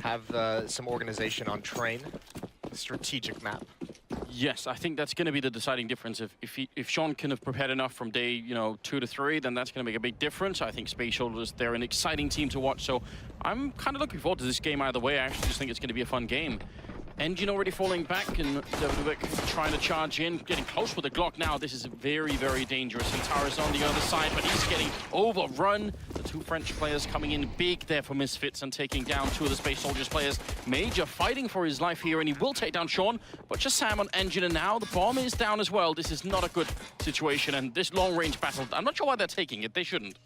have some organization on train. Strategic map. Yes, I think that's going to be the deciding difference. If Sean can have prepared enough from day 2 to 3, then that's going to make a big difference. I think Space Shoulders, they're an exciting team to watch, so I'm kind of looking forward to this game either way. I actually just think it's going to be a fun game. ngiN already falling back, and devoduvek trying to charge in, getting close with the Glock now. This is very, very dangerous. Xantares on the other side, but he's getting overrun. The two French players coming in big there for Misfits and taking down two of the Space Soldiers players. Major fighting for his life here, and he will take down Sean, but ShahZaM on ngiN, and now the bomb is down as well. This is not a good situation, and this long-range battle, I'm not sure why they're taking it. They shouldn't.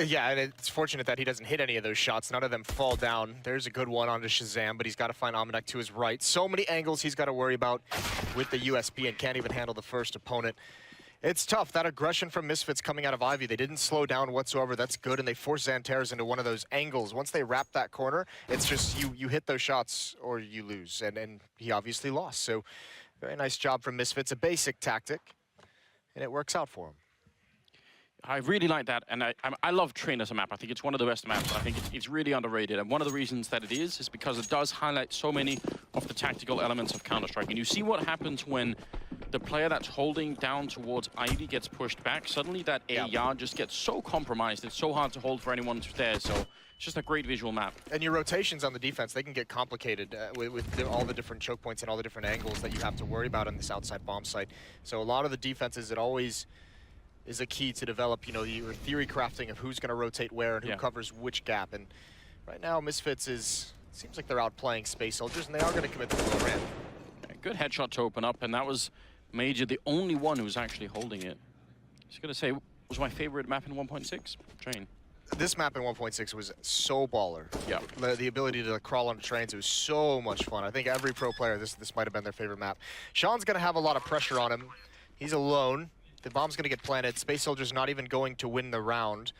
Yeah, and it's fortunate that he doesn't hit any of those shots. None of them fall down. There's a good one onto ShahZaM, but he's got to find AmaNEk to his right. So many angles he's got to worry about with the USP and can't even handle the first opponent. It's tough. That aggression from Misfits coming out of Ivy, they didn't slow down whatsoever. That's good, and they forced Xantares into one of those angles. Once they wrap that corner, it's just you hit those shots or you lose, and he obviously lost. So very nice job from Misfits. A basic tactic, and it works out for him. I really like that, and I love Train as a map. I think it's one of the best maps. I think it's really underrated, and one of the reasons that it is because it does highlight so many of the tactical elements of Counter-Strike. And you see what happens when the player that's holding down towards Ivy gets pushed back. Suddenly that A yard just gets so compromised. It's so hard to hold for anyone who's there, so it's just a great visual map. And your rotations on the defense, they can get complicated with all the different choke points and all the different angles that you have to worry about on this outside bomb site. So a lot of the defenses, it always is a key to develop, your theory crafting of who's going to rotate where and who covers which gap. And right now, Misfits seems like they're outplaying Space Soldiers, and they are going to commit the low ramp. Yeah, good headshot to open up, and that was Major, the only one who was actually holding it. I was going to say, was my favorite map in 1.6? Train. This map in 1.6 was so baller. Yeah. The ability to crawl onto trains, it was so much fun. I think every pro player, this might have been their favorite map. Sean's going to have a lot of pressure on him. He's alone. The bomb's going to get planted. Space Soldier's not even going to win the round.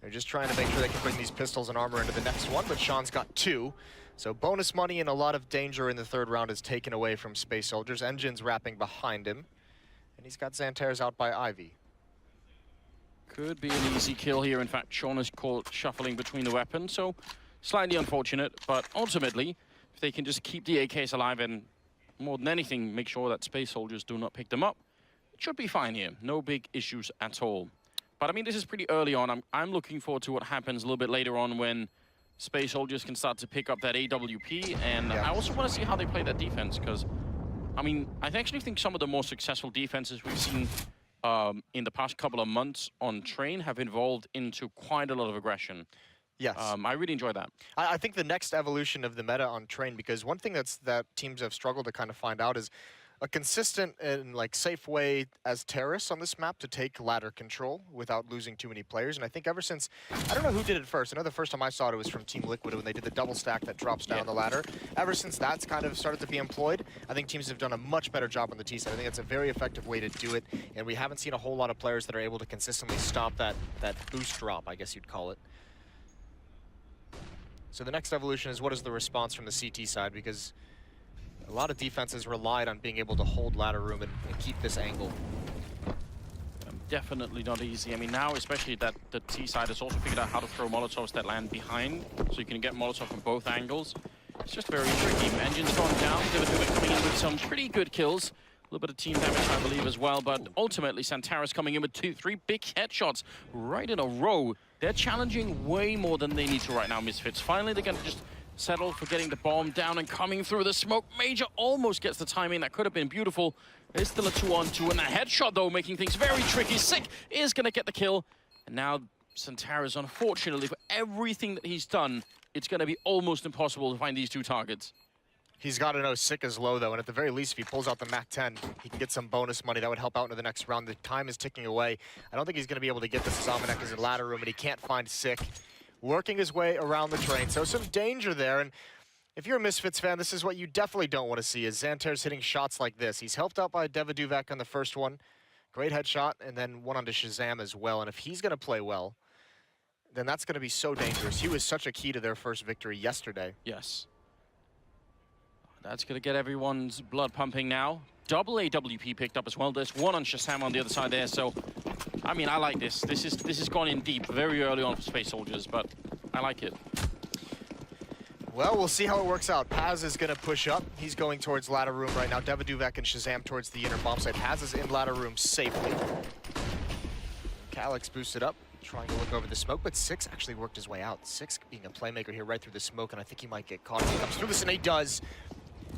They're just trying to make sure they can bring these pistols and armor into the next one, but Sean's got two. So bonus money and a lot of danger in the third round is taken away from Space Soldiers. ngiN's wrapping behind him, and he's got Xantares out by Ivy. Could be an easy kill here. In fact, Sean is caught shuffling between the weapons, so slightly unfortunate, but ultimately, if they can just keep the AKs alive and more than anything, make sure that Space Soldiers do not pick them up, it should be fine here. No big issues at all. But I mean, this is pretty early on. I'm looking forward to what happens a little bit later on when Space Soldiers can start to pick up that AWP. And I also want to see how they play that defense, because, I mean, I actually think some of the more successful defenses we've seen in the past couple of months on Train have evolved into quite a lot of aggression. Yes. I really enjoy that. I think the next evolution of the meta on Train, because one thing that teams have struggled to kind of find out is a consistent and safe way as terrorists on this map to take ladder control without losing too many players. And I think ever since, I don't know who did it first. I know the first time I saw it was from Team Liquid when they did the double stack that drops down the ladder. Ever since that's kind of started to be employed, I think teams have done a much better job on the T side. I think it's a very effective way to do it. And we haven't seen a whole lot of players that are able to consistently stop that boost drop, I guess you'd call it. So the next evolution is what is the response from the CT side, because a lot of defenses relied on being able to hold ladder room and keep this angle. Definitely not easy. I mean, now, especially that the T side has also figured out how to throw Molotovs that land behind, so you can get Molotov from both angles. It's just very tricky. ngiN's gone down. devoduvek coming in with some pretty good kills. A little bit of team damage, I believe, as well. But ultimately, Xantares coming in with 2-3 big headshots right in a row. They're challenging way more than they need to right now, Misfits. Finally, they're going to just settle for getting the bomb down and coming through the smoke. Major almost gets the timing. That could have been beautiful. There's still a 2-on-2, and a headshot, though, making things very tricky. Sick is going to get the kill. And now Xantares, unfortunately, for everything that he's done, it's going to be almost impossible to find these two targets. He's got to know Sick is low, though, and at the very least, if he pulls out the MAC-10, he can get some bonus money. That would help out into the next round. The time is ticking away. I don't think he's going to be able to get this as AmaNEk is in ladder room, and he can't find Sick. Working his way around the train, so some danger there. And if you're a Misfits fan, this is what you definitely don't want to see, is Xantares hitting shots like this. He's helped out by devoduvek on the first one. Great headshot, and then one onto ShahZaM as well. And if he's going to play well, then that's going to be so dangerous. He was such a key to their first victory yesterday. Yes. That's going to get everyone's blood pumping now. Double AWP picked up as well. There's one on ShahZaM on the other side there, so I mean, I like this. This has gone in deep very early on for Space Soldiers, but I like it. Well, we'll see how it works out. Paz is going to push up. He's going towards ladder room right now. devoduvek and ShahZaM towards the inner bomb site. Paz is in ladder room safely. Calyx boosted up, trying to look over the smoke, but Six actually worked his way out. Six being a playmaker here right through the smoke, and I think he might get caught if he comes through this, and he does.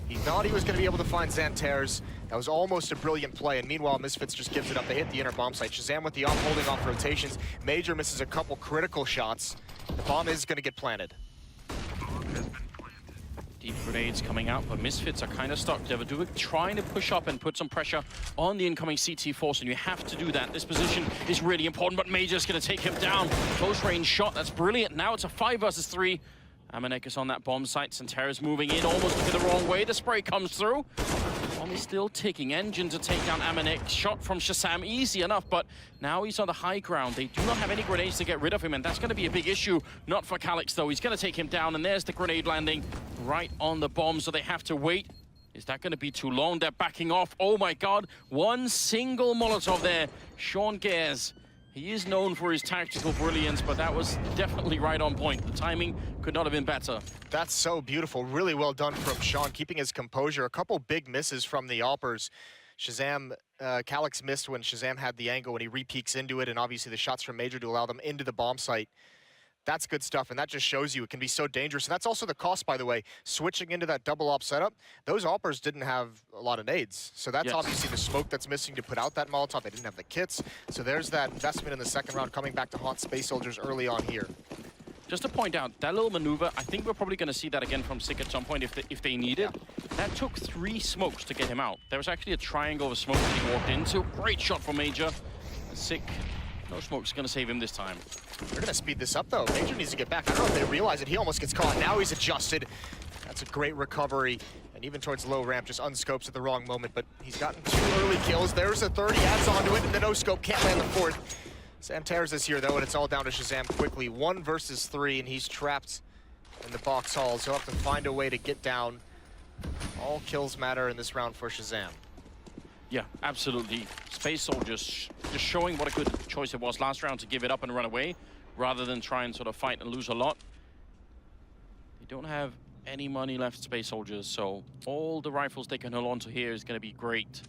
He thought he was going to be able to find Xantares. That was almost a brilliant play, and meanwhile, Misfits just gives it up. They hit the inner bomb site. ShahZaM with the off, holding off rotations. Major misses a couple critical shots. The bomb is going to get planted. Deep grenades coming out, but Misfits are kind of stuck. devoduvek trying to push up and put some pressure on the incoming CT force, and you have to do that. This position is really important, but Major's going to take him down. Close range shot, that's brilliant. Now it's a 5 versus 3. AmaNEk is on that bomb site. Xantares moving in, almost looking the wrong way. The spray comes through. Bomb is still ticking. ngiN to take down AmaNEk. Shot from ShahZaM, easy enough, but now he's on the high ground. They do not have any grenades to get rid of him, and that's going to be a big issue. Not for Calyx, though. He's going to take him down, and there's the grenade landing right on the bomb, so they have to wait. Is that going to be too long? They're backing off. Oh, my God. One single Molotov there. Sean Gares. He is known for his tactical brilliance, but that was definitely right on point. The timing could not have been better. That's so beautiful. Really well done from Sean, keeping his composure. A couple big misses from the Alpers. ShahZaM, Calyx missed when ShahZaM had the angle when he re-peeks into it, and obviously the shots from Major to allow them into the bomb site. That's good stuff, and that just shows you it can be so dangerous. And that's also the cost, by the way. Switching into that double op setup, those Alpers didn't have a lot of nades. So that's obviously the smoke that's missing to put out that Molotov. They didn't have the kits. So there's that investment in the second round coming back to haunt Space Soldiers early on here. Just to point out, that little maneuver, I think we're probably going to see that again from Sick at some point if they need it. Yeah. That took 3 smokes to get him out. There was actually a triangle of smoke that he walked into. Great shot from Major. Sick. No smoke's going to save him this time. They're going to speed this up, though. Major needs to get back. I don't know if they realize it. He almost gets caught. Now he's adjusted. That's a great recovery. And even towards low ramp, just unscopes at the wrong moment. But he's gotten 2 early kills. There's a 30, adds onto it, and the no-scope can't land the 4th. Xantares is here, though, and it's all down to ShahZaM quickly. 1 versus 3, and he's trapped in the box halls. He'll have to find a way to get down. All kills matter in this round for ShahZaM. Yeah, absolutely. Space Soldiers just showing what a good choice it was last round to give it up and run away, rather than try and sort of fight and lose a lot. They don't have any money left, Space Soldiers, so all the rifles they can hold on to here is going to be great.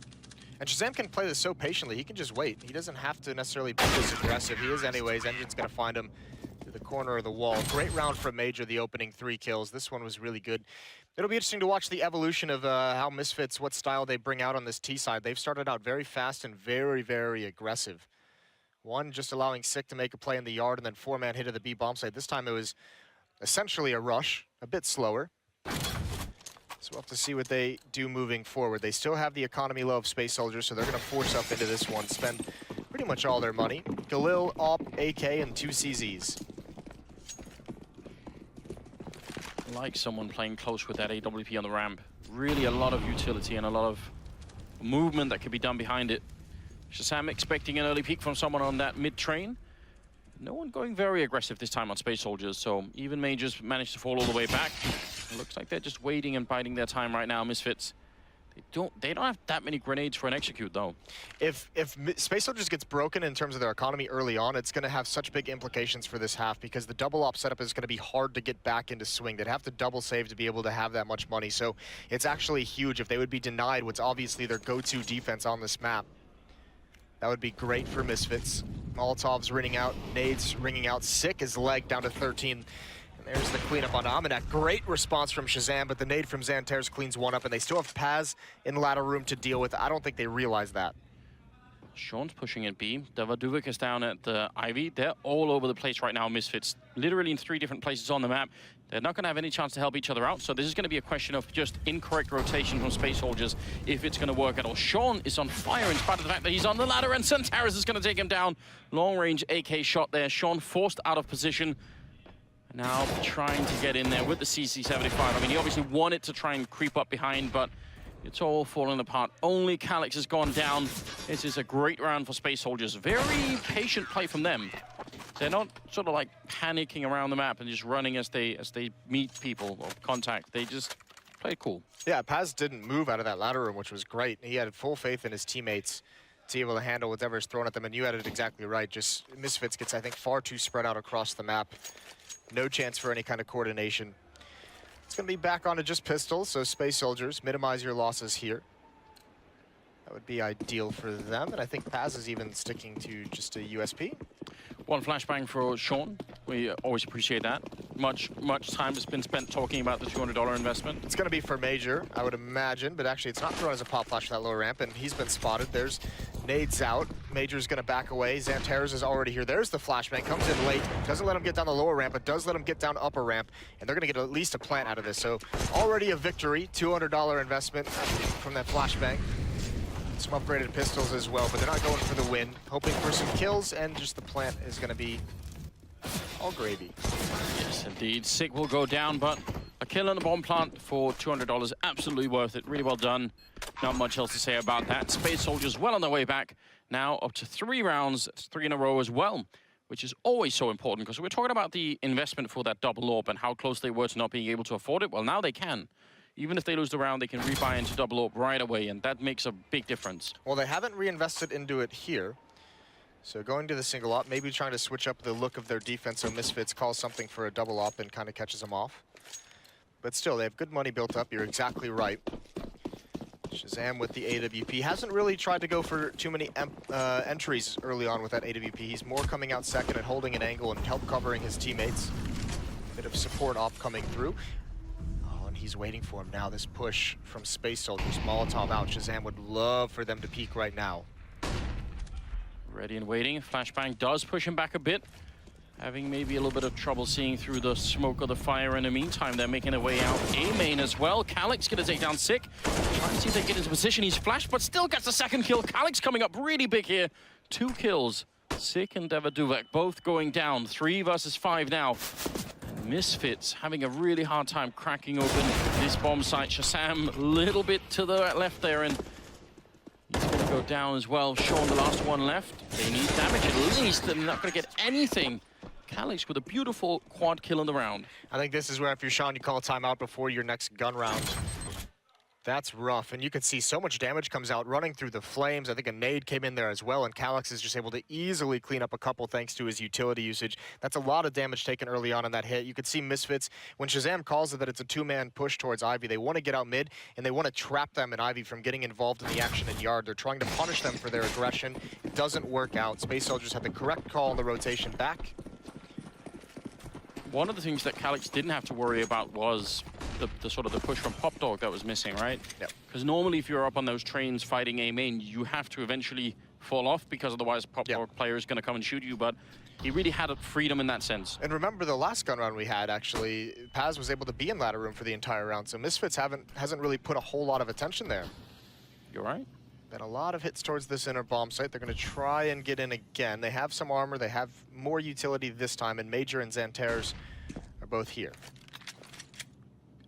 And ShahZaM can play this so patiently. He can just wait. He doesn't have to necessarily be this aggressive. He is anyways. ngiN's going to find him to the corner of the wall. Great round from Major, the opening 3 kills. This one was really good. It'll be interesting to watch the evolution of how Misfits, what style they bring out on this T side. They've started out very fast and very, very aggressive. One, just allowing Sick to make a play in the yard, and then 4-man hit at the B bomb site. This time it was essentially a rush, a bit slower. So we'll have to see what they do moving forward. They still have the economy low of Space Soldiers, so they're going to force up into this one, spend pretty much all their money. Galil, Op, AK, and 2 CZs. Like someone playing close with that AWP on the ramp. Really a lot of utility and a lot of movement that could be done behind it. ShahZaM expecting an early peek from someone on that mid-train. No one going very aggressive this time on Space Soldiers, so even Majors managed to fall all the way back. It looks like they're just waiting and biding their time right now, Misfits. They don't have that many grenades for an execute, though. If Space Soldiers gets broken in terms of their economy early on, it's going to have such big implications for this half because the double op setup is going to be hard to get back into swing. They'd have to double save to be able to have that much money. So it's actually huge if they would be denied what's obviously their go-to defense on this map. That would be great for Misfits. Molotovs ringing out, nades ringing out. Sick is leg down to 13. There's the cleanup on AmaNEk. Great response from ShahZaM, but the nade from Xantares cleans one up, and they still have Paz in ladder room to deal with. I don't think they realize that. Sean's pushing at B. devoduvek is down at the Ivy. They're all over the place right now, Misfits. Literally in 3 different places on the map. They're not going to have any chance to help each other out, so this is going to be a question of just incorrect rotation from Space Soldiers if it's going to work at all. Sean is on fire in spite of the fact that he's on the ladder, and Xantares is going to take him down. Long-range AK shot there. Sean forced out of position. Now trying to get in there with the CC-75. I mean, he obviously wanted to try and creep up behind, but it's all falling apart. Only Calyx has gone down. This is a great round for Space Soldiers. Very patient play from them. They're not sort of like panicking around the map and just running as they meet people or contact. They just play cool. Yeah, Paz didn't move out of that ladder room, which was great. He had full faith in his teammates to be able to handle whatever is thrown at them, and you had it exactly right. Just Misfits gets, I think, far too spread out across the map. No chance for any kind of coordination. It's going to be back onto just pistols, so Space Soldiers, minimize your losses here. That would be ideal for them, and I think Paz is even sticking to just a USP. One flashbang for Sean. We always appreciate that. Much time has been spent talking about the $200 investment. It's going to be for Major, I would imagine, but actually it's not thrown as a pop flash for that lower ramp, and he's been spotted. There's nades out. Major's going to back away. Xantares is already here. There's the flashbang. Comes in late. Doesn't let him get down the lower ramp, but does let him get down upper ramp, and they're going to get at least a plant out of this. So already a victory. $200 investment from that flashbang. Some upgraded pistols as well, but they're not going for the win. Hoping for some kills, and just the plant is going to be all gravy. Yes, indeed. Sick will go down, but a kill on the bomb plant for $200. Absolutely worth it. Really well done. Not much else to say about that. Space Soldiers well on their way back. Now up to 3 rounds, 3 in a row as well, which is always so important, because we're talking about the investment for that double AWP and how close they were to not being able to afford it. Well, now they can. Even if they lose the round, they can rebuy into double AWP right away, and that makes a big difference. Well, they haven't reinvested into it here. So going to the single AWP, maybe trying to switch up the look of their defense so Misfits calls something for a double AWP and kind of catches them off. But still, they have good money built up. You're exactly right. ShahZaM with the AWP. Hasn't really tried to go for too many entries early on with that AWP. He's more coming out second and holding an angle and help covering his teammates. Bit of support AWP coming through. He's waiting for him now, this push from Space Soldiers. Molotov out. ShahZaM would love for them to peek right now. Ready and waiting. Flashbang does push him back a bit. Having maybe a little bit of trouble seeing through the smoke of the fire. In the meantime, they're making their way out. AmaNEk as well. Caly's gonna take down Sick. Trying to see if they get into position. He's flashed, but still gets the second kill. Caly's coming up really big here. 2 kills. Sick and devoduvek both going down. 3 versus 5 now. Misfits having a really hard time cracking open this bomb site. ShahZaM a little bit to the left there, and he's going to go down as well. Sean, the last one left. They need damage at least, and they're not going to get anything. Calyx with a beautiful quad kill in the round. I think this is where, if you're Sean, you call a timeout before your next gun round. That's rough, and you can see so much damage comes out running through the flames. I think a nade came in there as well, and Calyx is just able to easily clean up a couple thanks to his utility usage. That's a lot of damage taken early on in that hit. You could see Misfits, when ShahZaM calls it that it's a 2-man push towards Ivy, they want to get out mid, and they want to trap them in Ivy from getting involved in the action in yard. They're trying to punish them for their aggression. It doesn't work out. Space Soldiers had the correct call on the rotation back. One of the things that Calyx didn't have to worry about was the sort of the push from Pop Dog that was missing, right? Yep. Because normally if you're up on those trains fighting AmaNEk, you have to eventually fall off, because otherwise Pop Dog player is going to come and shoot you, but he really had a freedom in that sense. And remember the last gun round we had, actually, Paz was able to be in ladder room for the entire round, so Misfits hasn't really put a whole lot of attention there. You're right. Been a lot of hits towards this inner bomb site. They're going to try and get in again. They have some armor, they have more utility this time, and Major and Xantares are both here.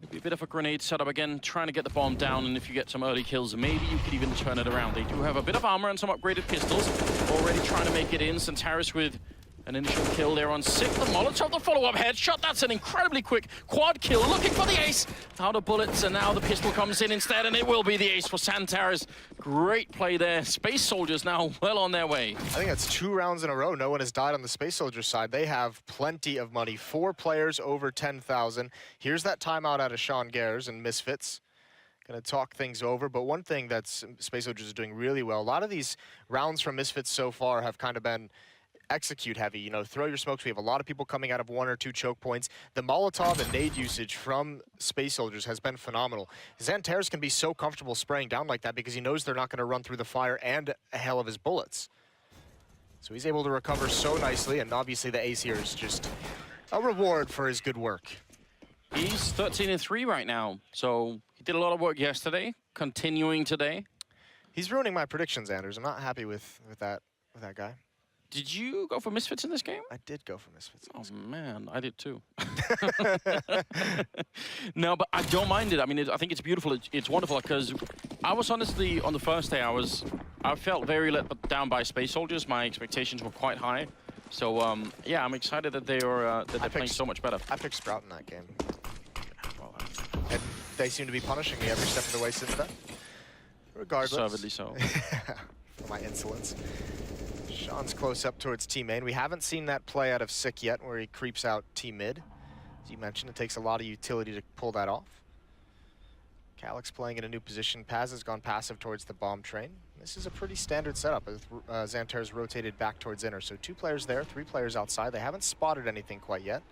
It'll be a bit of a grenade setup again, trying to get the bomb down, and if you get some early kills, maybe you could even turn it around. They do have a bit of armor and some upgraded pistols. Already trying to make it in. Xantares with an initial kill there on Sick. The Molotov, the follow-up headshot. That's an incredibly quick quad kill. Looking for the ace. Out of bullets, and now the pistol comes in instead, and it will be the ace for Xantares. Great play there. Space Soldiers now well on their way. I think that's 2 rounds in a row. No one has died on the Space Soldiers side. They have plenty of money. 4 players over 10,000. Here's that timeout out of Sean Gares and Misfits. Gonna talk things over, but one thing that Space Soldiers is doing really well, a lot of these rounds from Misfits so far have kind of been execute heavy, you know, throw your smokes. We have a lot of people coming out of 1 or 2 choke points. The Molotov and nade usage from Space Soldiers has been phenomenal. Xantares can be so comfortable spraying down like that because he knows they're not going to run through the fire and a hell of his bullets. So he's able to recover so nicely, and obviously the ace here is just a reward for his good work. He's 13-3 right now, so he did a lot of work yesterday, continuing today. He's ruining my predictions, Anders. I'm not happy with that guy. Did you go for Misfits in this game? I did go for Misfits. Oh, man, I did too. No, but I don't mind it. I mean, I think it's beautiful. It's wonderful, because I was honestly, on the first day, I felt very let down by Space Soldiers. My expectations were quite high. So, yeah, I'm excited that they're playing so much better. I picked Sprout in that game. And they seem to be punishing me every step of the way since then. Regardless. Deservedly so. For my insolence. Sean's close up towards T main. We haven't seen that play out of Sick yet, where he creeps out T mid. As you mentioned, it takes a lot of utility to pull that off. Calyx playing in a new position. Paz has gone passive towards the bomb train. This is a pretty standard setup as Xantares rotated back towards inner. So 2 players there, 3 players outside. They haven't spotted anything quite yet.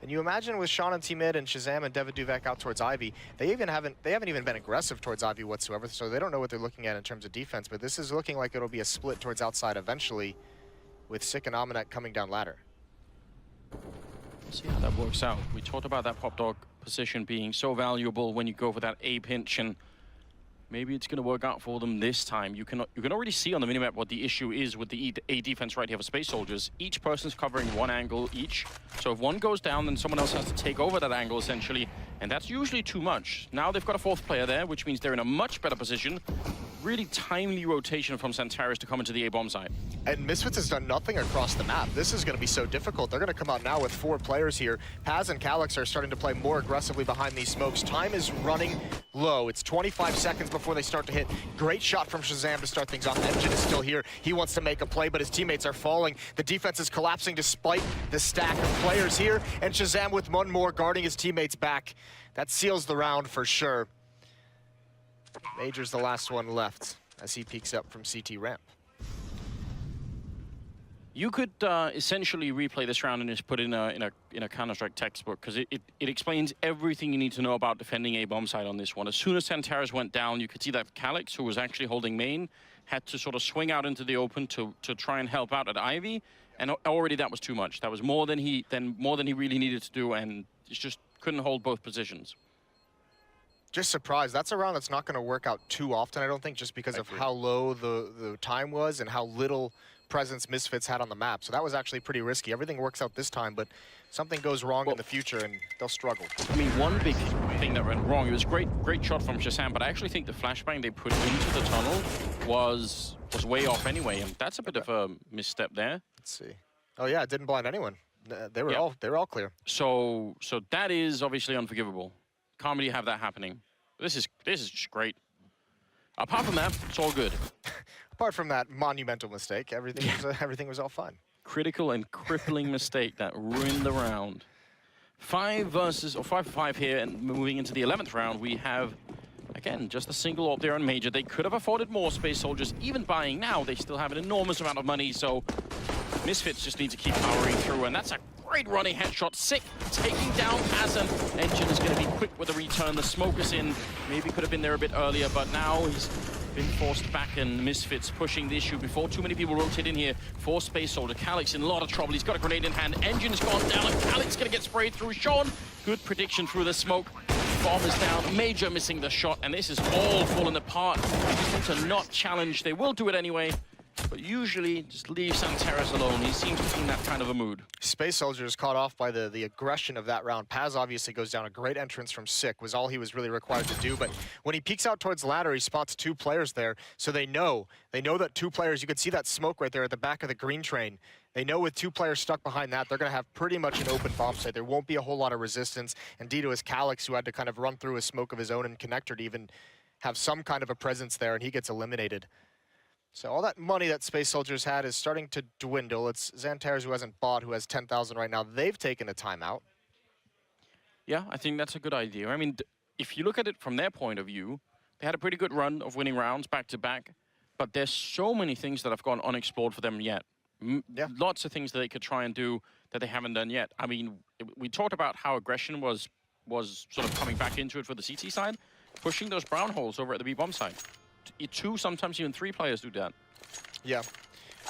And you imagine with Sean and T-Mid and ShahZaM and devoduvek out towards Ivy, they haven't even been aggressive towards Ivy whatsoever, so they don't know what they're looking at in terms of defense, but this is looking like it'll be a split towards outside eventually with Sick and AmaNEk coming down ladder. Let's see how that works out. We talked about that pop dog position being so valuable when you go for that A pinch, and maybe it's going to work out for them this time. You can already see on the minimap what the issue is with the A defense right here for Space Soldiers. Each person's covering one angle each. So if one goes down, then someone else has to take over that angle essentially, and that's usually too much. Now they've got a 4th player there, which means they're in a much better position. Really timely rotation from Xantares to come into the A-bomb side. And Misfits has done nothing across the map. This is going to be so difficult. They're going to come out now with 4 players here. Paz and Calyx are starting to play more aggressively behind these smokes. Time is running low. It's 25 seconds before they start to hit. Great shot from ShahZaM to start things off. ngiN is still here. He wants to make a play, but his teammates are falling. The defense is collapsing despite the stack of players here. And ShahZaM with 1 more guarding his teammates back. That seals the round for sure. Major's the last one left as he peeks up from CT ramp. You could essentially replay this round and just put in a Counter-Strike textbook, because it explains everything you need to know about defending a bomb site on this one. As soon as Xantares went down, you could see that Calyx, who was actually holding main, had to sort of swing out into the open to try and help out at Ivy, and already that was too much. That was more than he really needed to do, and just couldn't hold both positions. Just surprised. That's a round that's not going to work out too often, I don't think, just because of how low the time was and how little presence Misfits had on the map. So that was actually pretty risky. Everything works out this time, but something goes wrong in the future and they'll struggle. I mean, one big thing that went wrong, it was great shot from ShahZaM, but I actually think the flashbang they put into the tunnel was way off anyway, and that's a bit of a misstep there. Let's see. Oh yeah, it didn't blind anyone. They were all clear. So that is obviously unforgivable. Can't really have that happening. This is just great. Apart from that, it's all good. Apart from that monumental mistake, everything was all fine. Critical and crippling mistake that ruined the round. 5 for 5 here, and moving into the 11th round, we have, again, just a single AWP there on Major. They could have afforded more Space Soldiers. Even buying now, they still have an enormous amount of money, so Misfits just need to keep powering through, and that's a great running headshot. Sick, taking down Paz, and ngiN is going to be quick with the return. The smoke is in. Maybe could have been there a bit earlier, but now he's been forced back, and Misfits pushing the issue before too many people rotate in here for Space Soldier. Calyx in a lot of trouble. He's got a grenade in hand. ngiN has gone down, and Calyx going to get sprayed through. Sean, good prediction through the smoke. Bomb is down. Major missing the shot, and this is all falling apart. They just want to not challenge. They will do it anyway, but usually just leave Xantares alone. He seems to be in that kind of a mood. Space Soldier is caught off by the aggression of that round. Paz obviously goes down. A great entrance from Sick was all he was really required to do, but when he peeks out towards ladder, he spots 2 players there, so they know that 2 players, you can see that smoke right there at the back of the green train. They know with 2 players stuck behind that, they're going to have pretty much an open bomb site. There won't be a whole lot of resistance. Indeed, it was Calyx who had to kind of run through a smoke of his own and connector to even have some kind of a presence there, and he gets eliminated. So all that money that Space Soldiers had is starting to dwindle. It's Xantares who hasn't bought, who has 10,000 right now. They've taken a timeout. Yeah, I think that's a good idea. I mean, if you look at it from their point of view, they had a pretty good run of winning rounds back to back, but there's so many things that have gone unexplored for them yet. Lots of things that they could try and do that they haven't done yet. I mean, we talked about how aggression was sort of coming back into it for the CT side, pushing those brown holes over at the B-bomb side. 2, sometimes even 3 players do that. Yeah.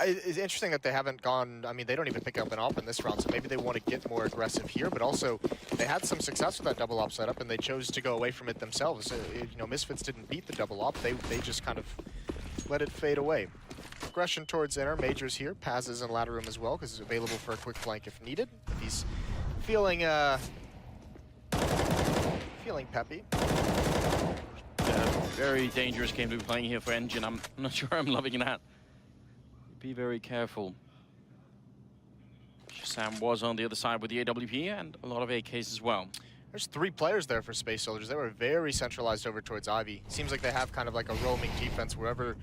It's interesting that they haven't gone, I mean, they don't even pick up an AWP in this round, so maybe they want to get more aggressive here, but also they had some success with that double AWP setup, and they chose to go away from it themselves. You know, Misfits didn't beat the double AWP, they just kind of let it fade away. Aggression towards inner. Major's here. Paz is in ladder room as well, because he's available for a quick flank if needed. If he's feeling peppy. Very dangerous game to be playing here for ngiN. I'm not sure I'm loving that. Be very careful. ShahZaM was on the other side with the AWP and a lot of AKs as well. There's 3 players there for Space Soldiers. They were very centralized over towards Ivy. Seems like they have kind of like a roaming defense wherever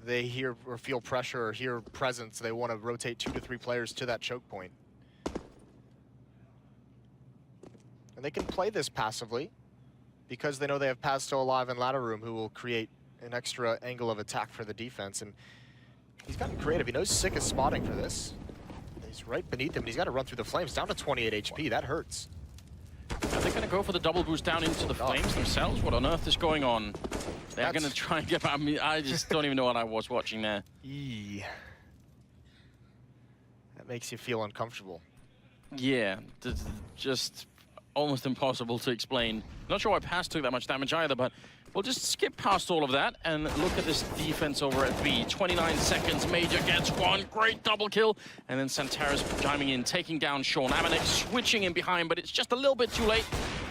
they hear or feel pressure or hear presence. They want to rotate 2 to 3 players to that choke point. And they can play this passively because they know they have Paz still alive in ladder room who will create an extra angle of attack for the defense. And he's gotten creative. He knows Sick is spotting for this. He's right beneath him, and he's got to run through the flames. Down to 28 HP, that hurts. Are they going to go for the double boost down into the flames themselves? What on earth is going on? They're going to try and get by me. I just don't even know what I was watching there. Eee. That makes you feel uncomfortable. Yeah, just almost impossible to explain. Not sure why Paz took that much damage either, but we'll just skip past all of that and look at this defense over at B. 29 seconds, Major gets one, great double kill, and then Xantares chiming in, taking down Sean. AmaNEk switching in behind, but it's just a little bit too late.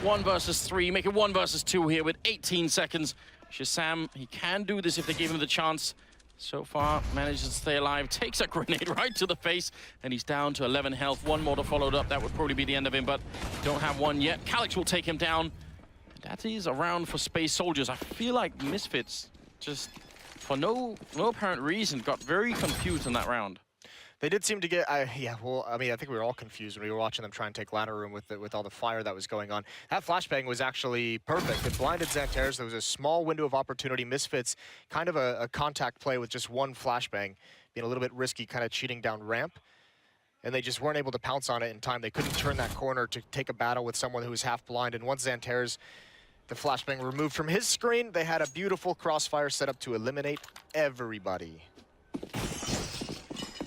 1 versus 3, make it 1 versus 2 here with 18 seconds. ShahZaM, he can do this if they give him the chance. So far, manages to stay alive, takes a grenade right to the face, and he's down to 11 health. One more to follow it up, that would probably be the end of him, but don't have one yet. Caly will take him down. That is around for Space Soldiers. I feel like Misfits, just for no apparent reason, got very confused in that round. They did seem to get, yeah, well, I mean, I think we were all confused when we were watching them try and take ladder room with all the fire that was going on. That flashbang was actually perfect. It blinded Xantares. There was a small window of opportunity. Misfits, kind of a contact play with just one flashbang, being a little bit risky, kind of cheating down ramp. And they just weren't able to pounce on it in time. They couldn't turn that corner to take a battle with someone who was half blind. And once Xantares, the flashbang removed from his screen, they had a beautiful crossfire set up to eliminate everybody.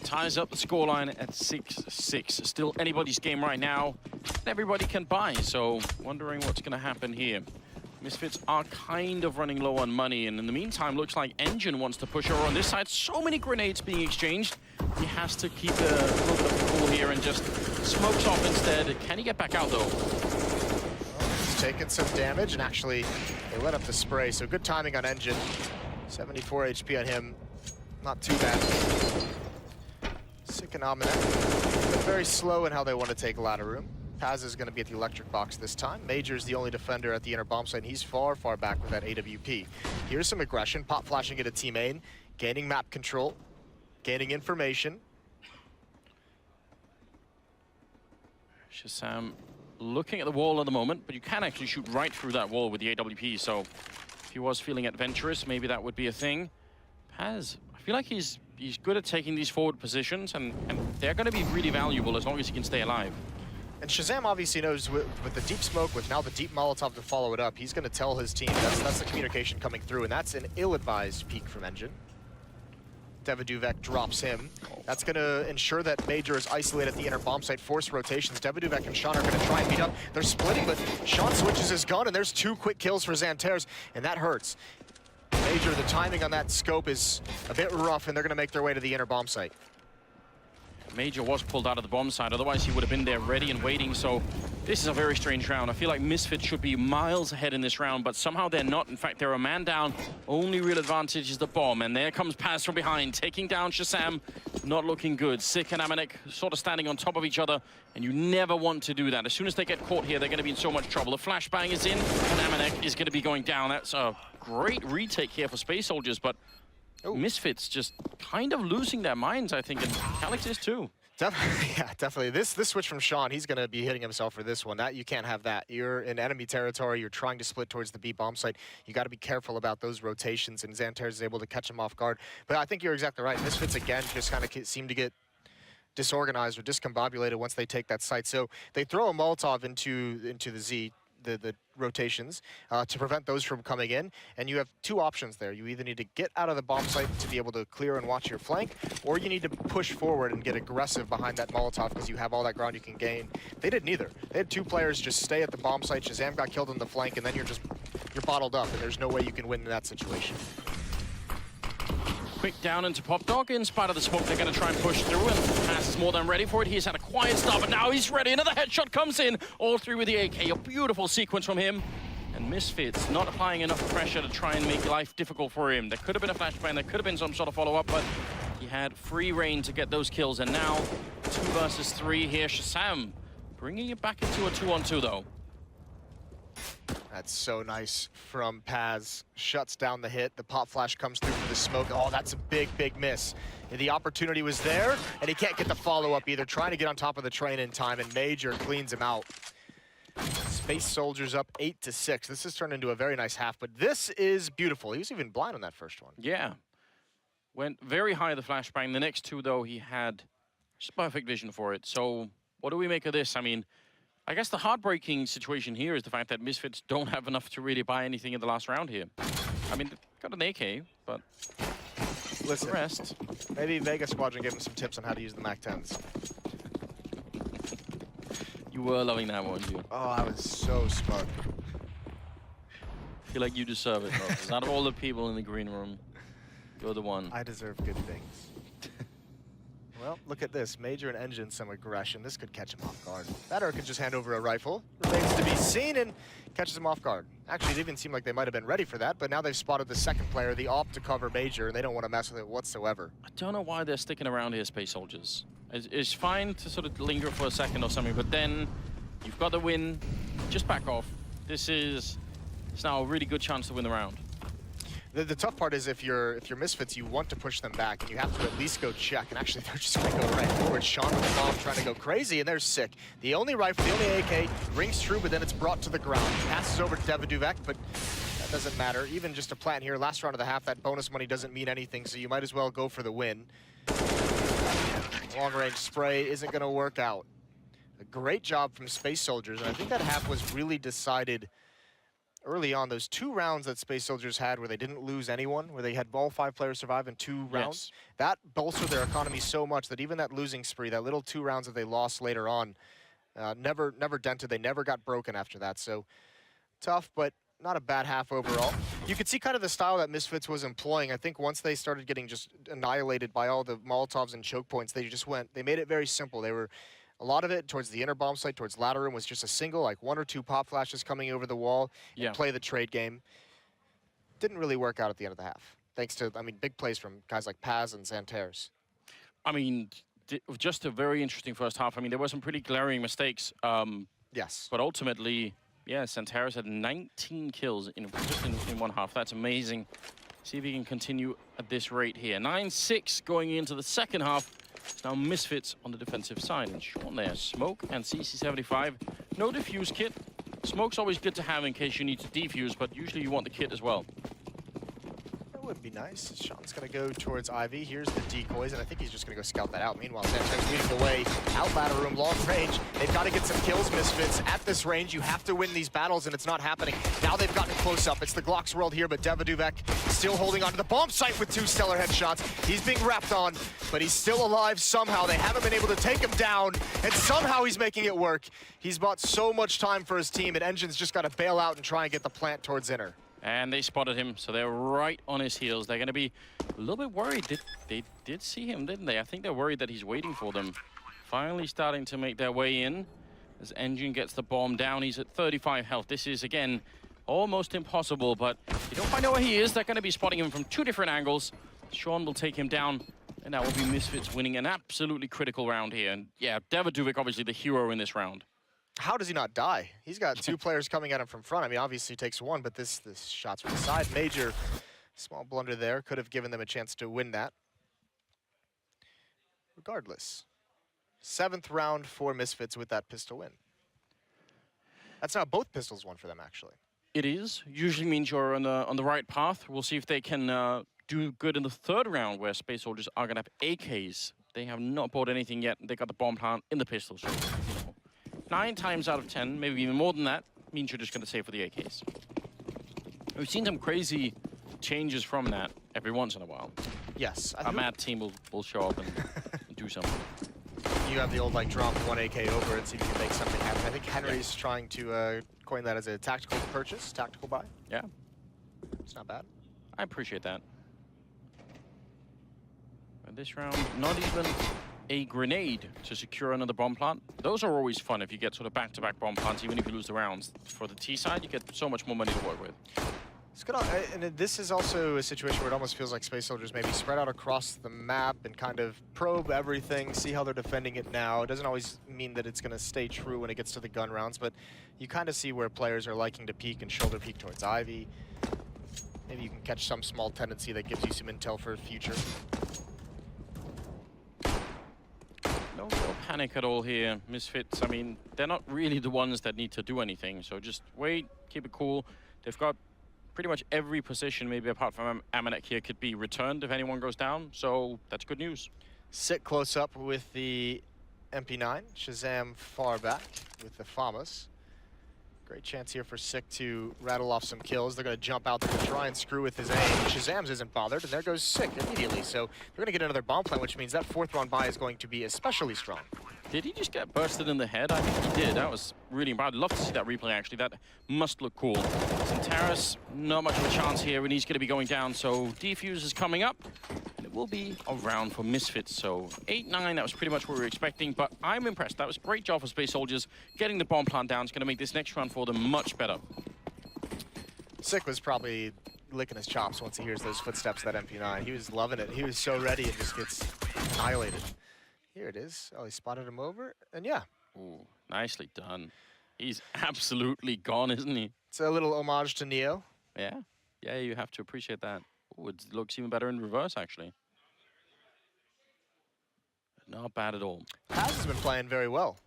Ties up the scoreline at 6-6. Still anybody's game right now. Everybody can buy, so wondering what's going to happen here. Misfits are kind of running low on money, and in the meantime, looks like ngiN wants to push over on this side. So many grenades being exchanged. He has to keep a little bit of a cool here and just smokes off instead. Can he get back out, though? He's taken some damage, and actually, they let up the spray, so good timing on ngiN. 74 HP on him. Not too bad. Sick and AmaNEk, but very slow in how they want to take ladder room. Paz is going to be at the electric box this time. Major's the only defender at the inner bomb site, and he's far, far back with that AWP. Here's some aggression, pop flashing into team main, gaining map control, gaining information. ShahZaM looking at the wall at the moment, but you can actually shoot right through that wall with the AWP, so if he was feeling adventurous, maybe that would be a thing. Paz, I feel like he's good at taking these forward positions, and they're going to be really valuable as long as he can stay alive. And ShahZaM obviously knows with the deep smoke, with now the deep Molotov to follow it up, he's going to tell his team. That's the communication coming through, and that's an ill-advised peek from ngiN. devoduvek drops him. That's going to ensure that Major is isolated at the inner bomb site, force rotations. devoduvek and Sean are going to try and beat up. They're splitting, but Sean switches his gun, and there's 2 quick kills for Xantares, and that hurts. Major, the timing on that scope is a bit rough, and they're going to make their way to the inner bomb site. Major was pulled out of the bomb site, otherwise he would have been there ready and waiting, so this is a very strange round. I feel like Misfits should be miles ahead in this round, but somehow they're not. In fact, they're a man down. Only real advantage is the bomb, and there comes Paz from behind, taking down ShahZaM. Not looking good. Sick and AmaNEk sort of standing on top of each other, and you never want to do that. As soon as they get caught here, they're going to be in so much trouble. The flashbang is in, and AmaNEk is going to be going down. That's a great retake here for Space Soldiers, but Misfits just kind of losing their minds, I think, and Caly is too. Definitely, yeah, definitely. This switch from Sean, he's going to be hitting himself for this one. That you can't have that. You're in enemy territory. You're trying to split towards the B bomb site. You got to be careful about those rotations, and Xantares is able to catch him off guard. But I think you're exactly right. Misfits again just kind of seem to get disorganized or discombobulated once they take that site. So they throw a Molotov into the Z. The rotations to prevent those from coming in, and you have 2 options there. You either need to get out of the bomb site to be able to clear and watch your flank, or you need to push forward and get aggressive behind that Molotov because you have all that ground you can gain. They did neither. They had 2 players just stay at the bomb site. ShahZaM got killed in the flank, and then you're bottled up, and there's no way you can win in that situation. Quick down into Pop Dog. In spite of the smoke, they're going to try and push through, and Paz is more than ready for it. He's had a quiet start, but now he's ready. Another headshot comes in, all through with the AK. A beautiful sequence from him. And Misfits not applying enough pressure to try and make life difficult for him. There could have been a flashbang, there could have been some sort of follow-up, but he had free reign to get those kills. And now, 2 versus 3 here. ShahZaM bringing it back into a 2-on-2, though. That's so nice from Paz. Shuts down the hit. The pop flash comes through for the smoke. Oh, that's a big, big miss. And the opportunity was there, and he can't get the follow-up either. Trying to get on top of the train in time, and Major cleans him out. Space Soldiers up 8-6. This has turned into a very nice half, but this is beautiful. He was even blind on that first one. Yeah. Went very high the flashbang. The next two, though, he had just perfect vision for it. So what do we make of this? I mean, I guess the heartbreaking situation here is the fact that Misfits don't have enough to really buy anything in the last round here. I mean, they've got an AK, but listen, the rest. Maybe Vega Squadron gave him some tips on how to use the MAC-10s. You were loving that, weren't you? Oh, I was so smug. I feel like you deserve it, though. 'Cause out of all the people in the green room, you're the one. I deserve good things. Well, look at this. Major and Engine some aggression. This could catch him off guard. That or could just hand over a rifle. Remains to be seen and catches him off guard. Actually, it even seemed like they might have been ready for that, but now they've spotted the second player, the AWP, to cover Major, and they don't want to mess with it whatsoever. I don't know why they're sticking around here, Space Soldiers. It's fine to sort of linger for a second or something, but then you've got the win. Just back off. It's now a really good chance to win the round. The tough part is if you're Misfits, you want to push them back, and you have to at least go check. And actually, they're just going to go right forward. Sean with the bomb trying to go crazy, and they're sick. The only rifle, the only AK, rings true, but then it's brought to the ground. Passes over to devoduvek, but that doesn't matter. Even just a plant here, last round of the half, that bonus money doesn't mean anything, so you might as well go for the win. Long-range spray isn't going to work out. A great job from Space Soldiers, and I think that half was really decided early on. Those 2 rounds that Space Soldiers had where they didn't lose anyone, where they had all 5 players survive in 2 rounds, that bolstered their economy so much that even that losing spree, that little 2 rounds that they lost later on, never dented. They never got broken after that. So tough, but not a bad half overall. You could see kind of the style that Misfits was employing. I think once they started getting just annihilated by all the Molotovs and choke points, they made it very simple. They were a lot of it towards the inner bomb site, towards ladder room, was just a single, like 1 or 2 pop flashes coming over the wall and play the trade game. Didn't really work out at the end of the half, thanks to, I mean, big plays from guys like Paz and Xantares. I mean, just a very interesting first half. I mean, there were some pretty glaring mistakes. Yes. But ultimately, yeah, Xantares had 19 kills just in one half. That's amazing. See if he can continue at this rate here. 9-6 going into the second half. It's now Misfits on the defensive side. And Sean there, smoke and CC75. No defuse kit. Smoke's always good to have in case you need to defuse, but usually you want the kit as well. That would be nice. Sean's going to go towards Ivy. Here's the decoys, and I think he's just going to go scout that out. Meanwhile, Xantares leading the way. Out ladder room, long range. They've got to get some kills, Misfits. At this range, you have to win these battles, and it's not happening. Now they've gotten close up. It's the Glock's world here, but devoduvek still holding on to the bomb site with 2 stellar headshots. He's being wrapped on, but he's still alive somehow. They haven't been able to take him down, and somehow he's making it work. He's bought so much time for his team, and Engine's just got to bail out and try and get the plant towards inner. And they spotted him, so they're right on his heels. They're going to be a little bit worried. They did see him, didn't they? I think they're worried that he's waiting for them. Finally starting to make their way in. As Engine gets the bomb down, he's at 35 health. This is, again, almost impossible, but you don't quite know where he is. They're going to be spotting him from 2 different angles. Sean will take him down, and that will be Misfits winning an absolutely critical round here. And yeah, devoduvek obviously the hero in this round. How does he not die? He's got 2 players coming at him from front. I mean, obviously he takes 1, but this shot's from the side. Major, small blunder there. Could have given them a chance to win that. Regardless, 7th round for Misfits with that pistol win. That's now both pistols won for them, actually. It is. Usually means you're on the right path. We'll see if they can do good in the 3rd round, where Space Soldiers are going to have AKs. They have not bought anything yet. They got the bomb plant in the pistol, so 9 times out of 10, maybe even more than that, means you're just going to save for the AKs. We've seen some crazy changes from that every once in a while. Yes. A mad team will show up and do something. You have the old, like, drop 1 AK over and see if you can make something happen. I think Henry's trying to coin that as a tactical purchase, tactical buy. Yeah. It's not bad. I appreciate that. And this round, not even a grenade to secure another bomb plant. Those are always fun if you get sort of back-to-back bomb plants, even if you lose the rounds. For the T side, you get so much more money to work with. It's good on, and this is also a situation where it almost feels like Space Soldiers maybe spread out across the map and kind of probe everything, see how they're defending it now. It doesn't always mean that it's going to stay true when it gets to the gun rounds, but you kind of see where players are liking to peek and shoulder peek towards Ivy. Maybe you can catch some small tendency that gives you some intel for the future. No real panic at all here. Misfits, I mean, they're not really the ones that need to do anything. So just wait, keep it cool. They've got pretty much every position, maybe apart from AmaNEk here, could be returned if anyone goes down. So that's good news. Sit close up with the MP9. ShahZaM far back with the FAMAS. Great chance here for Sick to rattle off some kills. They're going to jump out there to try and screw with his aim. ShahZaM's isn't bothered, and there goes Sick immediately. So they're going to get another bomb plant, which means that fourth round buy is going to be especially strong. Did he just get bursted in the head? I think he did. That was really bad. I'd love to see that replay, actually. That must look cool. Xantares, not much of a chance here, and he's going to be going down. So defuse is coming up. And it will be a round for Misfits. So 8-9, that was pretty much what we were expecting. But I'm impressed. That was a great job for Space Soldiers. Getting the bomb plant down is going to make this next round for them much better. Sick was probably licking his chops once he hears those footsteps, that MP9. He was loving it. He was so ready and just gets annihilated. Here it is. Oh, he spotted him over, and yeah. Ooh, nicely done. He's absolutely gone, isn't he? It's a little homage to Neo. Yeah. Yeah, you have to appreciate that. Ooh, it looks even better in reverse, actually. Not bad at all. Paz has been playing very well.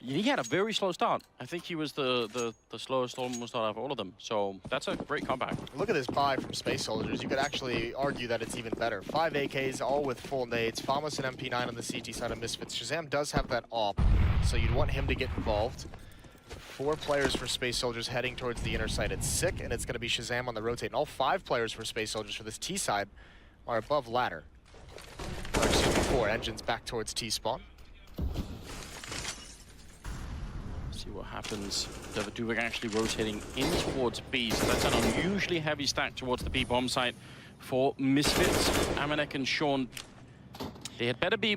He had a very slow start. I think he was the slowest almost out of all of them. So that's a great comeback. Look at this buy from Space Soldiers. You could actually argue that it's even better. 5 AKs, all with full nades. FAMAS and MP9 on the CT side of Misfits. ShahZaM does have that AWP, so you'd want him to get involved. 4 players for Space Soldiers heading towards the inner side. It's Sick, and it's going to be ShahZaM on the rotate. And all 5 players for Space Soldiers for this T side are above ladder. Or excuse me, 4. Engines back towards T spawn. See what happens. devoduvek actually rotating in towards B, so that's an unusually heavy stack towards the B bomb site for Misfits. AmaNEk and Sean, they had better be,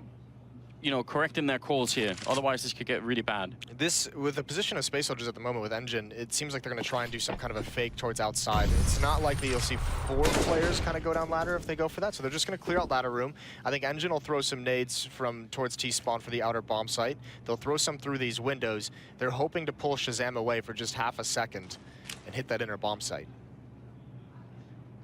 you know, correct in their calls here. Otherwise, this could get really bad. This, with the position of Space Soldiers at the moment with Engine, it seems like they're going to try and do some kind of a fake towards outside. It's not likely you'll see 4 players kind of go down ladder if they go for that, so they're just going to clear out ladder room. I think Engine will throw some nades from towards T-spawn for the outer bomb site. They'll throw some through these windows. They're hoping to pull ShahZaM away for just half a second and hit that inner bomb site.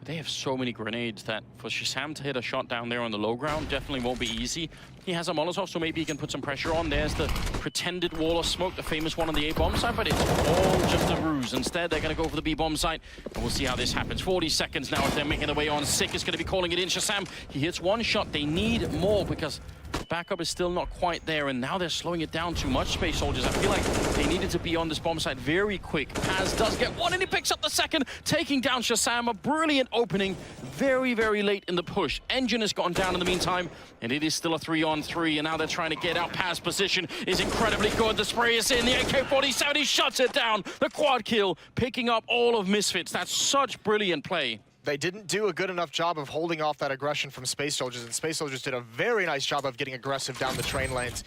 They have so many grenades that for ShahZaM to hit a shot down there on the low ground definitely won't be easy. He has a Molotov, so maybe he can put some pressure on. There's the pretended wall of smoke, the famous one on the A-bomb site, but it's all just a ruse. Instead, they're going to go for the B-bomb site, and we'll see how this happens. 40 seconds now as they're making their way on. Sick is going to be calling it in. ShahZaM, he hits 1 shot. They need more because backup is still not quite there, and now they're slowing it down too much, Space Soldiers. I feel like they needed to be on this bomb site very quick. Paz does get 1, and he picks up the second, taking down ShahZaM. A brilliant opening, very, very late in the push. Engine has gone down in the meantime, and it is still a 3-on-3, and now they're trying to get out. Paz position is incredibly good. The spray is in, the AK-47, he shuts it down. The quad kill, picking up all of Misfits. That's such brilliant play. They didn't do a good enough job of holding off that aggression from Space Soldiers, and Space Soldiers did a very nice job of getting aggressive down the train lanes.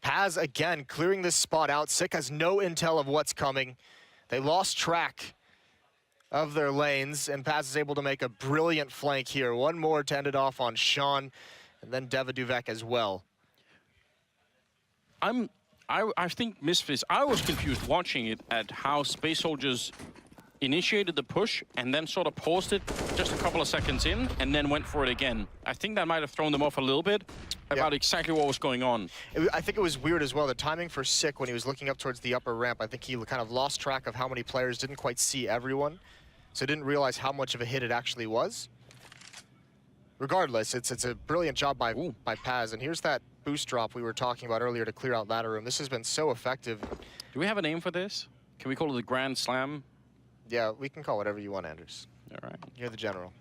Paz, again, clearing this spot out. Sick has no intel of what's coming. They lost track of their lanes, and Paz is able to make a brilliant flank here. 1 more to end it off on Sean, and then devoduvek as well. I think Misfits, I was confused watching it at how Space Soldiers initiated the push and then sort of paused it just a couple of seconds in and then went for it again. I think that might have thrown them off a little bit about exactly what was going on. I think it was weird as well, the timing for Sick when he was looking up towards the upper ramp. I think he kind of lost track of how many players, didn't quite see everyone, so didn't realize how much of a hit it actually was. Regardless, it's a brilliant job by Paz, and here's that boost drop we were talking about earlier to clear out ladder room. This has been so effective. Do we have a name for this? Can we call it the Grand Slam? Yeah, we can call whatever you want, Anders. All right. You're the general.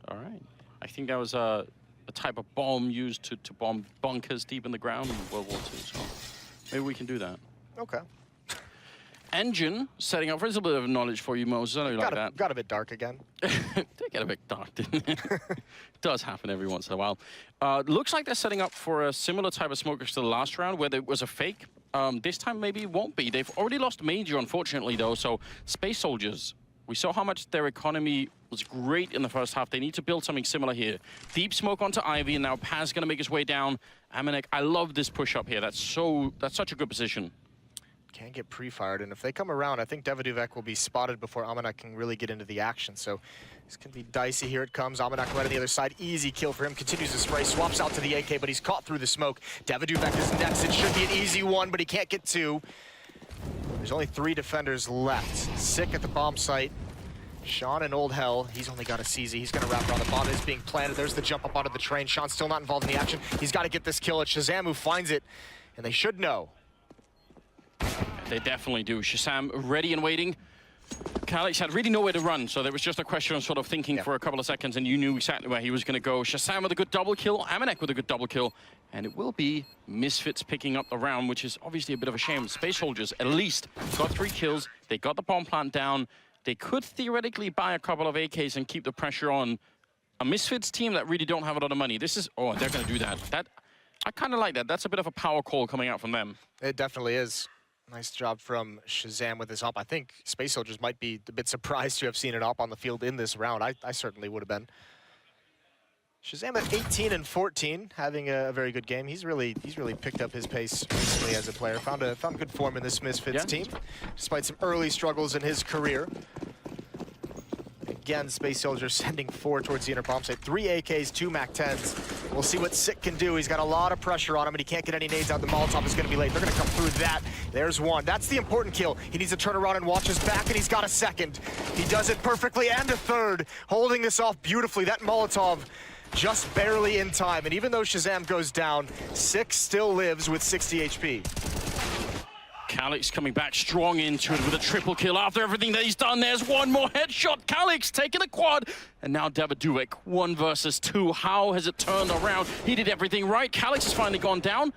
All right. I think that was a type of bomb used to bomb bunkers deep in the ground in World War II, so maybe we can do that. Okay. Engine setting up for a little bit of knowledge for you, Moses. I know you like that. Got a bit dark again. They get a bit dark, didn't it? It does happen every once in a while. Looks like they're setting up for a similar type of smokers to the last round where there was a fake. This time maybe it won't be. They've already lost Major, unfortunately, though. So Space Soldiers, we saw how much their economy was great in the first half. They need to build something similar here. Deep smoke onto Ivy, and now Paz going to make his way down. AmaNEk, I love this push up here. That's such a good position. Can't get pre-fired, and if they come around, I think devoduvek will be spotted before AmaNEk can really get into the action. So this can be dicey. Here it comes. AmaNEk right on the other side. Easy kill for him. Continues to spray. Swaps out to the AK, but he's caught through the smoke. devoduvek is next. It should be an easy one, but he can't get two. There's only 3 defenders left. Sick at the bomb site. Sean and Old Hell, he's only got a CZ. He's going to wrap around the bomb. It's being planted. There's the jump up onto the train. Sean's still not involved in the action. He's got to get this kill. It's ShahZaM who finds it, and they should know. They definitely do. ShahZaM ready and waiting. Caly had really nowhere to run, so there was just a question of sort of thinking for a couple of seconds, and you knew exactly where he was going to go. ShahZaM with a good double kill, AmaNEk with a good double kill, and it will be Misfits picking up the round, which is obviously a bit of a shame. Space Soldiers at least got 3 kills. They got the bomb plant down. They could theoretically buy a couple of AKs and keep the pressure on a Misfits team that really don't have a lot of money. This is, oh, they're going to do that. I kind of like that. That's a bit of a power call coming out from them. It definitely is. Nice job from ShahZaM with his op. I think Space Soldiers might be a bit surprised to have seen an op on the field in this round. I certainly would have been. ShahZaM at 18 and 14, having a very good game. He's really picked up his pace recently as a player. Found good form in this Misfits team, despite some early struggles in his career. Again, Space Soldier sending 4 towards the inner bomb site. 3 AKs, 2 MAC-10s. We'll see what sick can do. He's got a lot of pressure on him, and he can't get any nades out. The Molotov is going to be late. They're going to come through that. There's one. That's the important kill. He needs to turn around and watch his back, and he's got a second. He does it perfectly, and a third. Holding this off beautifully. That Molotov just barely in time. And even though ShahZaM goes down, Sick still lives with 60 HP. Calyx coming back strong into it with a triple kill after everything that he's done. There's one more headshot. Calyx taking a quad. And now devoduvek, 1 versus 2. How has it turned around? He did everything right. Calyx has finally gone down.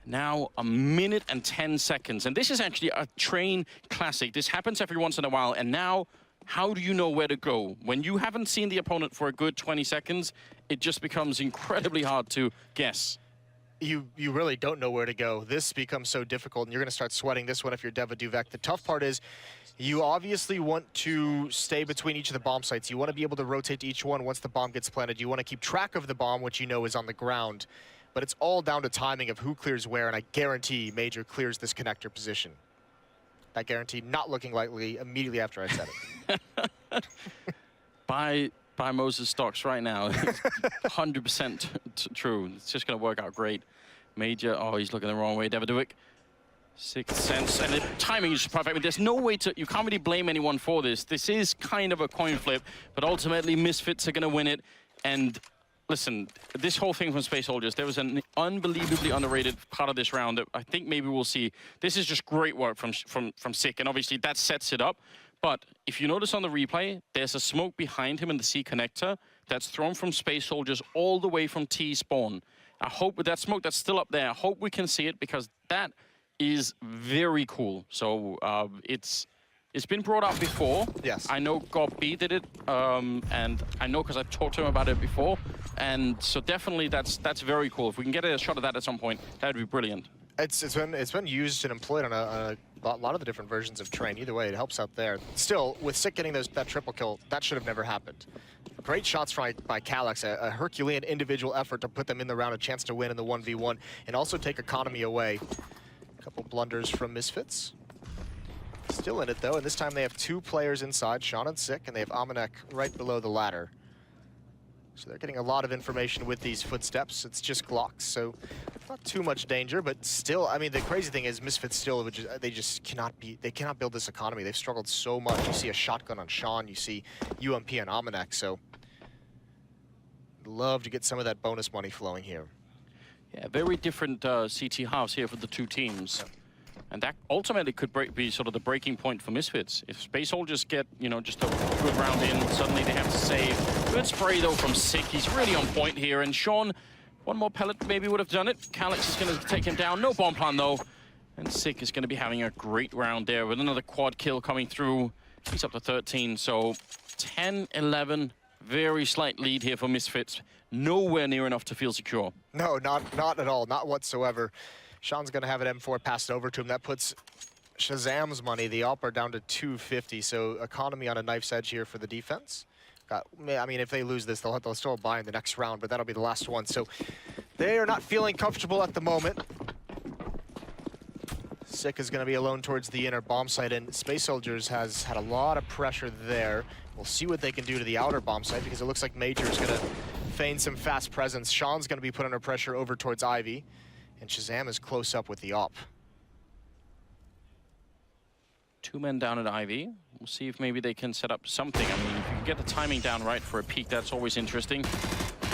Now 1 minute and 10 seconds. And this is actually a train classic. This happens every once in a while. And now, how do you know where to go? When you haven't seen the opponent for a good 20 seconds, it just becomes incredibly hard to guess. You really don't know where to go. This becomes so difficult, and you're going to start sweating this one if you're devoduvek. The tough part is you obviously want to stay between each of the bomb sites. You want to be able to rotate to each one once the bomb gets planted. You want to keep track of the bomb, which you know is on the ground. But it's all down to timing of who clears where, and I guarantee Major clears this connector position. I guarantee not looking likely immediately after I said it. Buy Moses stocks right now. 100% true. It's just going to work out great. Major, oh, he's looking the wrong way. devoduvek, 6th sense, and the timing is just perfect. I mean, there's no way to, you can't really blame anyone for this. This is kind of a coin flip, but ultimately Misfits are going to win it. And listen, this whole thing from Space Soldiers, there was an unbelievably underrated part of this round that I think maybe we'll see. This is just great work from Sick, and obviously that sets it up. But if you notice on the replay, there's a smoke behind him in the C connector that's thrown from Space Soldiers all the way from T spawn. I hope with that smoke that's still up there, I hope we can see it, because that is very cool. So it's been brought up before. Yes. I know GobB did it, and I know because I've talked to him about it before. And so definitely that's very cool. If we can get a shot of that at some point, that would be brilliant. It's been used and employed on a lot of the different versions of Train. Either way, it helps out there. Still, with Sick getting that triple kill, that should have never happened. Great shots by Calyx, a Herculean individual effort to put them in the round, a chance to win in the 1v1, and also take economy away. A couple blunders from Misfits. Still in it, though, and this time they have 2 players inside, Sean and Sick, and they have AmaNEk right below the ladder. So they're getting a lot of information with these footsteps. It's just Glocks, so not too much danger, but still, I mean, the crazy thing is Misfits still, they just cannot build this economy. They've struggled so much. You see a shotgun on Sean, you see UMP on AmaNEk, so love to get some of that bonus money flowing here. Yeah, very different CT halves here for the 2 teams. Yeah. And that ultimately could be sort of the breaking point for Misfits. If Space Soldiers get, you know, just a good round in, suddenly they have to save. Good spray, though, from Sick. He's really on point here. And Sean, one more pellet maybe would have done it. Calyx is going to take him down. No bomb plan, though. And Sick is going to be having a great round there with another quad kill coming through. He's up to 13, so 10-11. Very slight lead here for Misfits. Nowhere near enough to feel secure. No, not at all. Not whatsoever. Sean's going to have an M4 passed over to him. That puts ShahZaM's money, the AWP, down to 250. So economy on a knife's edge here for the defense. I mean, if they lose this, they'll still buy in the next round, but that'll be the last one. So they are not feeling comfortable at the moment. Sick is going to be alone towards the inner bomb site, and Space Soldiers has had a lot of pressure there. We'll see what they can do to the outer bomb site, because it looks like Major is going to feign some fast presence. Sean's going to be put under pressure over towards Ivy, and ShahZaM is close up with the op. 2 men down at Ivy. We'll see if maybe they can set up something. I mean, if you can get the timing down right for a peek, that's always interesting.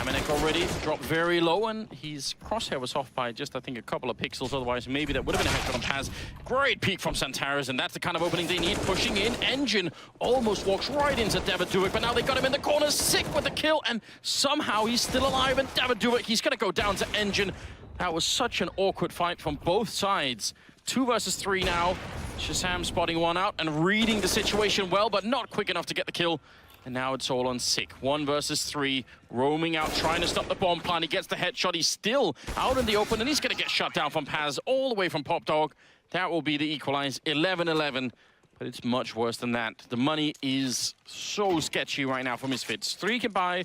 AmaNEk already dropped very low, and his crosshair was off by just, I think, a couple of pixels. Otherwise, maybe that would have been a headshot on Paz. Great peek from Xantares, and that's the kind of opening they need. Pushing in, ngiN almost walks right into devoduvek, but now they got him in the corner. Sick with the kill, and somehow he's still alive. And devoduvek, he's going to go down to ngiN. That was such an awkward fight from both sides. 2 versus 3 now. ShahZaM spotting one out and reading the situation well, but not quick enough to get the kill. And now it's all on Sick. 1 versus 3, roaming out, trying to stop the bomb plant. He gets the headshot. He's still out in the open, and he's going to get shut down from Paz all the way from PopDog. That will be the equalize, 11-11. But it's much worse than that. The money is so sketchy right now for Misfits. 3 can buy,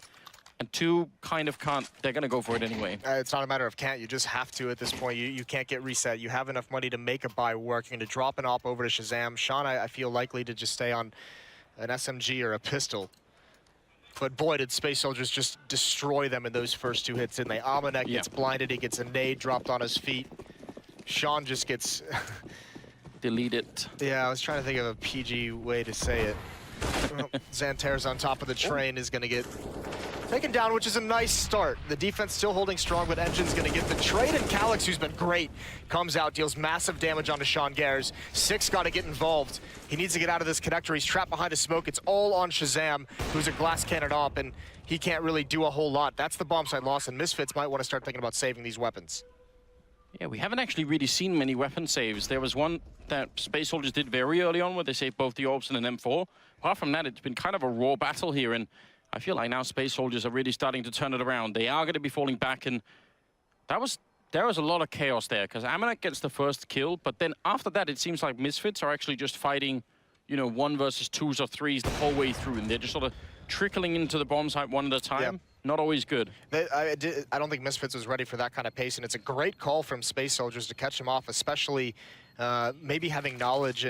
and 2 kind of can't. They're going to go for it anyway. It's not a matter of can't. You just have to at this point. You can't get reset. You have enough money to make a buy work. You're going to drop an op over to ShahZaM. Sean, I feel likely to just stay on an SMG or a pistol. But boy, did Space Soldiers just destroy them in those first 2 hits, didn't they? AmaNEk gets blinded. He gets a nade dropped on his feet. Sean just gets... deleted. Yeah, I was trying to think of a PG way to say it. Xantares on top of the train is going to get taken down, which is a nice start. The defense still holding strong, but ngiN's going to get the trade, and Calyx, who's been great, comes out, deals massive damage onto Sean Gares. Sick's got to get involved. He needs to get out of this connector. He's trapped behind a smoke. It's all on ShahZaM, who's a glass cannon op, and he can't really do a whole lot. That's the bomb site loss, and Misfits might want to start thinking about saving these weapons. Yeah, we haven't actually really seen many weapon saves. There was one that Space Soldiers did very early on where they saved both the orbs and an M4. Apart from that, it's been kind of a raw battle here, and I feel like now Space Soldiers are really starting to turn it around. They are going to be falling back, and there was a lot of chaos there, because AmaNEk gets the first kill, but then after that, it seems like Misfits are actually just fighting, you know, 1 versus 2s or 3s the whole way through, and they're just sort of trickling into the bomb site one at a time. Yep. Not always good. I don't think Misfits was ready for that kind of pace, and it's a great call from Space Soldiers to catch him off, especially maybe having knowledge,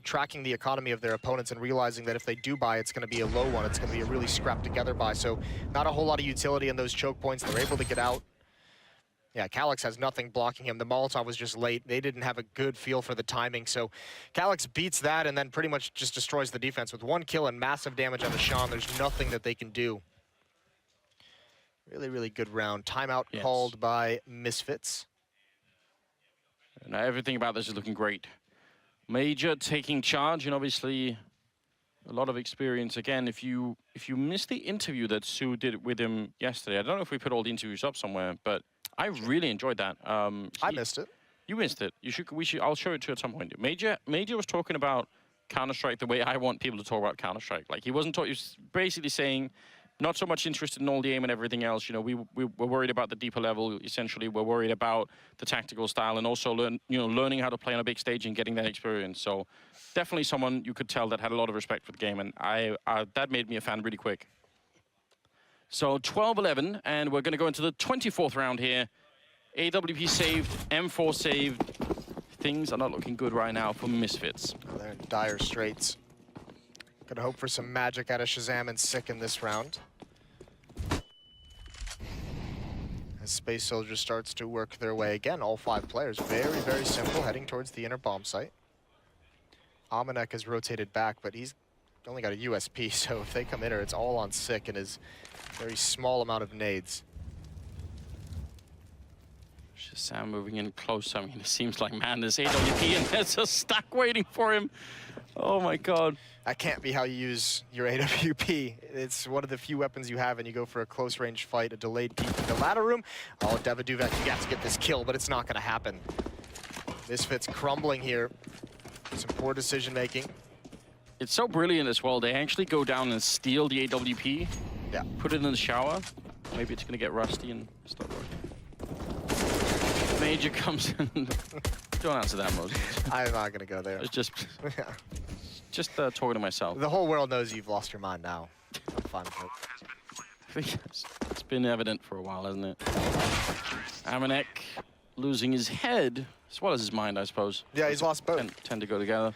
tracking the economy of their opponents and realizing that if they do buy, it's going to be a low one. It's going to be a really scrapped together buy. So not a whole lot of utility in those choke points. They're able to get out. Yeah, Calyx has nothing blocking him. The Molotov was just late. They didn't have a good feel for the timing. So Calyx beats that and then pretty much just destroys the defense. With 1 kill and massive damage on the Sean, there's nothing that they can do. Really, really good round. Timeout called by Misfits. And everything about this is looking great. Major taking charge, and obviously a lot of experience. Again, if you missed the interview that Sue did with him yesterday, I don't know if we put all the interviews up somewhere, but I really enjoyed that. I missed it. You missed it. I'll show it to you at some point. Major was talking about Counter-Strike the way I want people to talk about Counter-Strike. Like, he was basically saying, not so much interested in all the aim and everything else. You know, we were worried about the deeper level. Essentially, we're worried about the tactical style and also learning how to play on a big stage and getting that experience. So definitely someone you could tell that had a lot of respect for the game, and that made me a fan really quick. So 12-11, and we're going to go into the 24th round here. AWP saved, M4 saved. Things are not looking good right now for Misfits. They're in dire straits. Gonna hope for some magic out of ShahZaM and Sick in this round. As Space Soldier starts to work their way again, all 5 players, very, very simple, heading towards the inner bomb site. AmaNEk has rotated back, but he's only got a USP, so if they come in, it's all on Sick and his very small amount of nades. ShahZaM moving in close. I mean, it seems like, man, there's AWP and there's a stack waiting for him. Oh my God. That can't be how you use your AWP. It's one of the few weapons you have, and you go for a close range fight, a delayed peek in the ladder room. Oh, devoduvek, you got to get this kill, but it's not going to happen. Misfits crumbling here. Some poor decision making. It's so brilliant as well. They actually go down and steal the AWP. Yeah. Put it in the shower. Maybe it's going to get rusty and stop working. Major comes in. Don't answer that, Moses. I'm not going to go there. It's just talking to myself. The whole world knows you've lost your mind now. I'm fine with it. It's been evident for a while, hasn't it? AmaNEk losing his head as well as his mind, I suppose. Yeah, he's lost both. Tend to go together.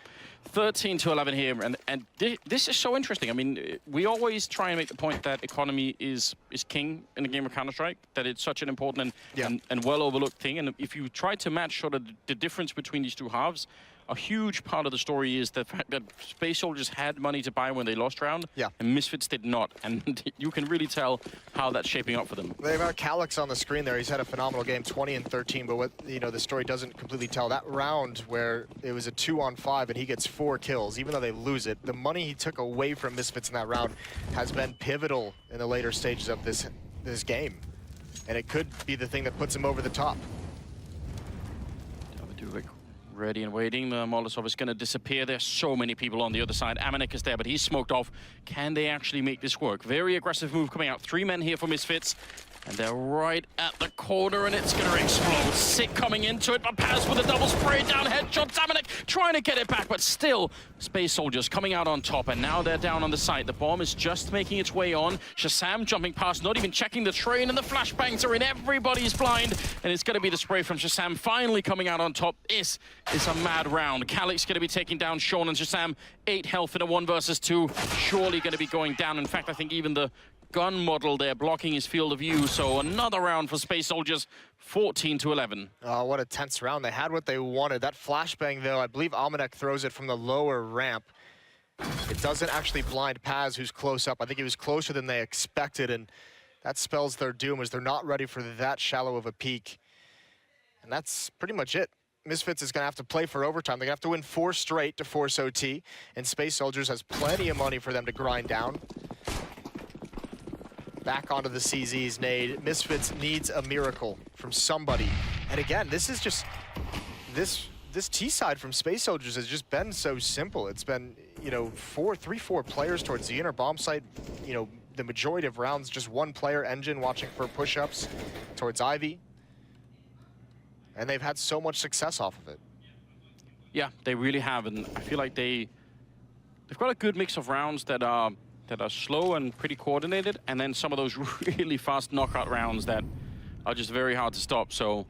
13-11 here, and this is so interesting. I mean, we always try and make the point that economy is king in the game of Counter-Strike, that it's such an important and well overlooked thing. And if you try to match sort of the difference between these two halves, a huge part of the story is the fact that Space Soldiers had money to buy when they lost round, and Misfits did not. And you can really tell how that's shaping up for them. They've got Caly on the screen there. He's had a phenomenal game, 20 and 13. But what the story doesn't completely tell, that round where it was a 2-on-5 and he gets 4 kills, even though they lose it, the money he took away from Misfits in that round has been pivotal in the later stages of this game, and it could be the thing that puts him over the top. devoduvek ready and waiting. The Molotov is going to disappear. There's so many people on the other side. AmaNEk is there, but he's smoked off. Can they actually make this work? Very aggressive move coming out. 3 men here for Misfits. And they're right at the corner, and it's going to explode. Sick coming into it, but Paz with a double spray down headshot. AmaNEk trying to get it back, but still, Space Soldiers coming out on top, and now they're down on the site. The bomb is just making its way on. ShahZaM jumping past, not even checking the train, and the flashbangs are in. Everybody's blind, and it's going to be the spray from ShahZaM finally coming out on top. This is a mad round. Caly's going to be taking down Sean, and ShahZaM 8 health in a 1 versus 2. Surely going to be going down. In fact, I think even the gun model there blocking his field of view. So another round for Space Soldiers, 14-11. Oh, what a tense round. They had what they wanted. That flashbang, though, I believe AmaNEk throws it from the lower ramp. It doesn't actually blind Paz, who's close up. I think he was closer than they expected, and that spells their doom as they're not ready for that shallow of a peak. And that's pretty much it. Misfits is going to have to play for overtime. They're going to have to win 4 straight to force OT, and Space Soldiers has plenty of money for them to grind down. Back onto the CZ's nade. Misfits needs a miracle from somebody. And again, this is just, this T side from Space Soldiers has just been so simple. It's been, 3-4 players towards the inner bomb site. The majority of rounds, just 1 player, ngiN, watching for push-ups towards Ivy. And they've had so much success off of it. Yeah, they really have. And I feel like they've got a good mix of rounds that are slow and pretty coordinated, and then some of those really fast knockout rounds that are just very hard to stop. So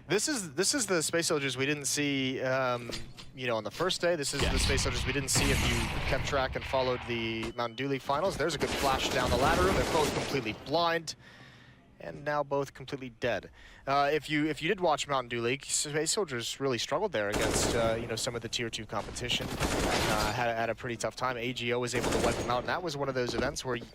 this is the Space Soldiers we didn't see on the first day. This is the Space Soldiers we didn't see if you kept track and followed the Mountain Dew League finals. There's a good flash down the ladder room. They're both completely blind and now both completely dead. If you did watch Mountain Dew League, Space Soldiers really struggled there against some of the tier 2 competition. Had a pretty tough time. AGO was able to wipe them out, and that was one of those events where you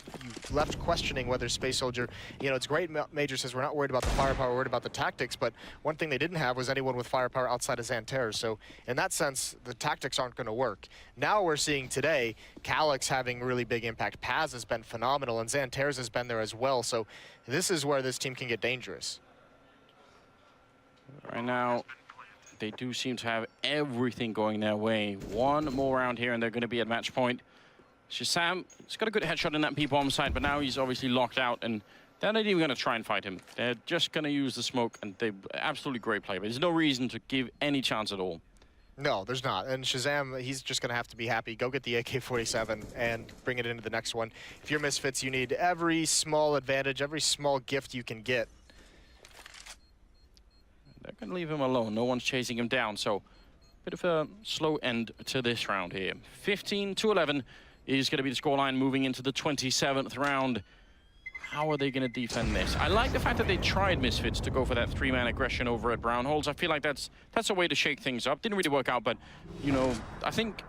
left questioning whether Space Soldier, it's great Major says we're not worried about the firepower, we're worried about the tactics, but one thing they didn't have was anyone with firepower outside of Xantares. So in that sense, the tactics aren't going to work. Now we're seeing today, Calyx having really big impact. Paz has been phenomenal, and Xantares has been there as well. So this is where this team can get dangerous. Right now, they do seem to have everything going their way. 1 more round here, and they're going to be at match point. ShahZaM, he's got a good headshot in that P-bomb side, but now he's obviously locked out, and they're not even going to try and fight him. They're just going to use the smoke, and they're absolutely great play. But there's no reason to give any chance at all. No, there's not. And ShahZaM, he's just going to have to be happy. Go get the AK-47 and bring it into the next one. If you're Misfits, you need every small advantage, every small gift you can get. They're going to leave him alone. No one's chasing him down. So, bit of a slow end to this round here. 15-11 is going to be the scoreline moving into the 27th round. How are they going to defend this? I like the fact that they tried, Misfits, to go for that 3-man aggression over at Brownholes. I feel like that's a way to shake things up. Didn't really work out, but, I think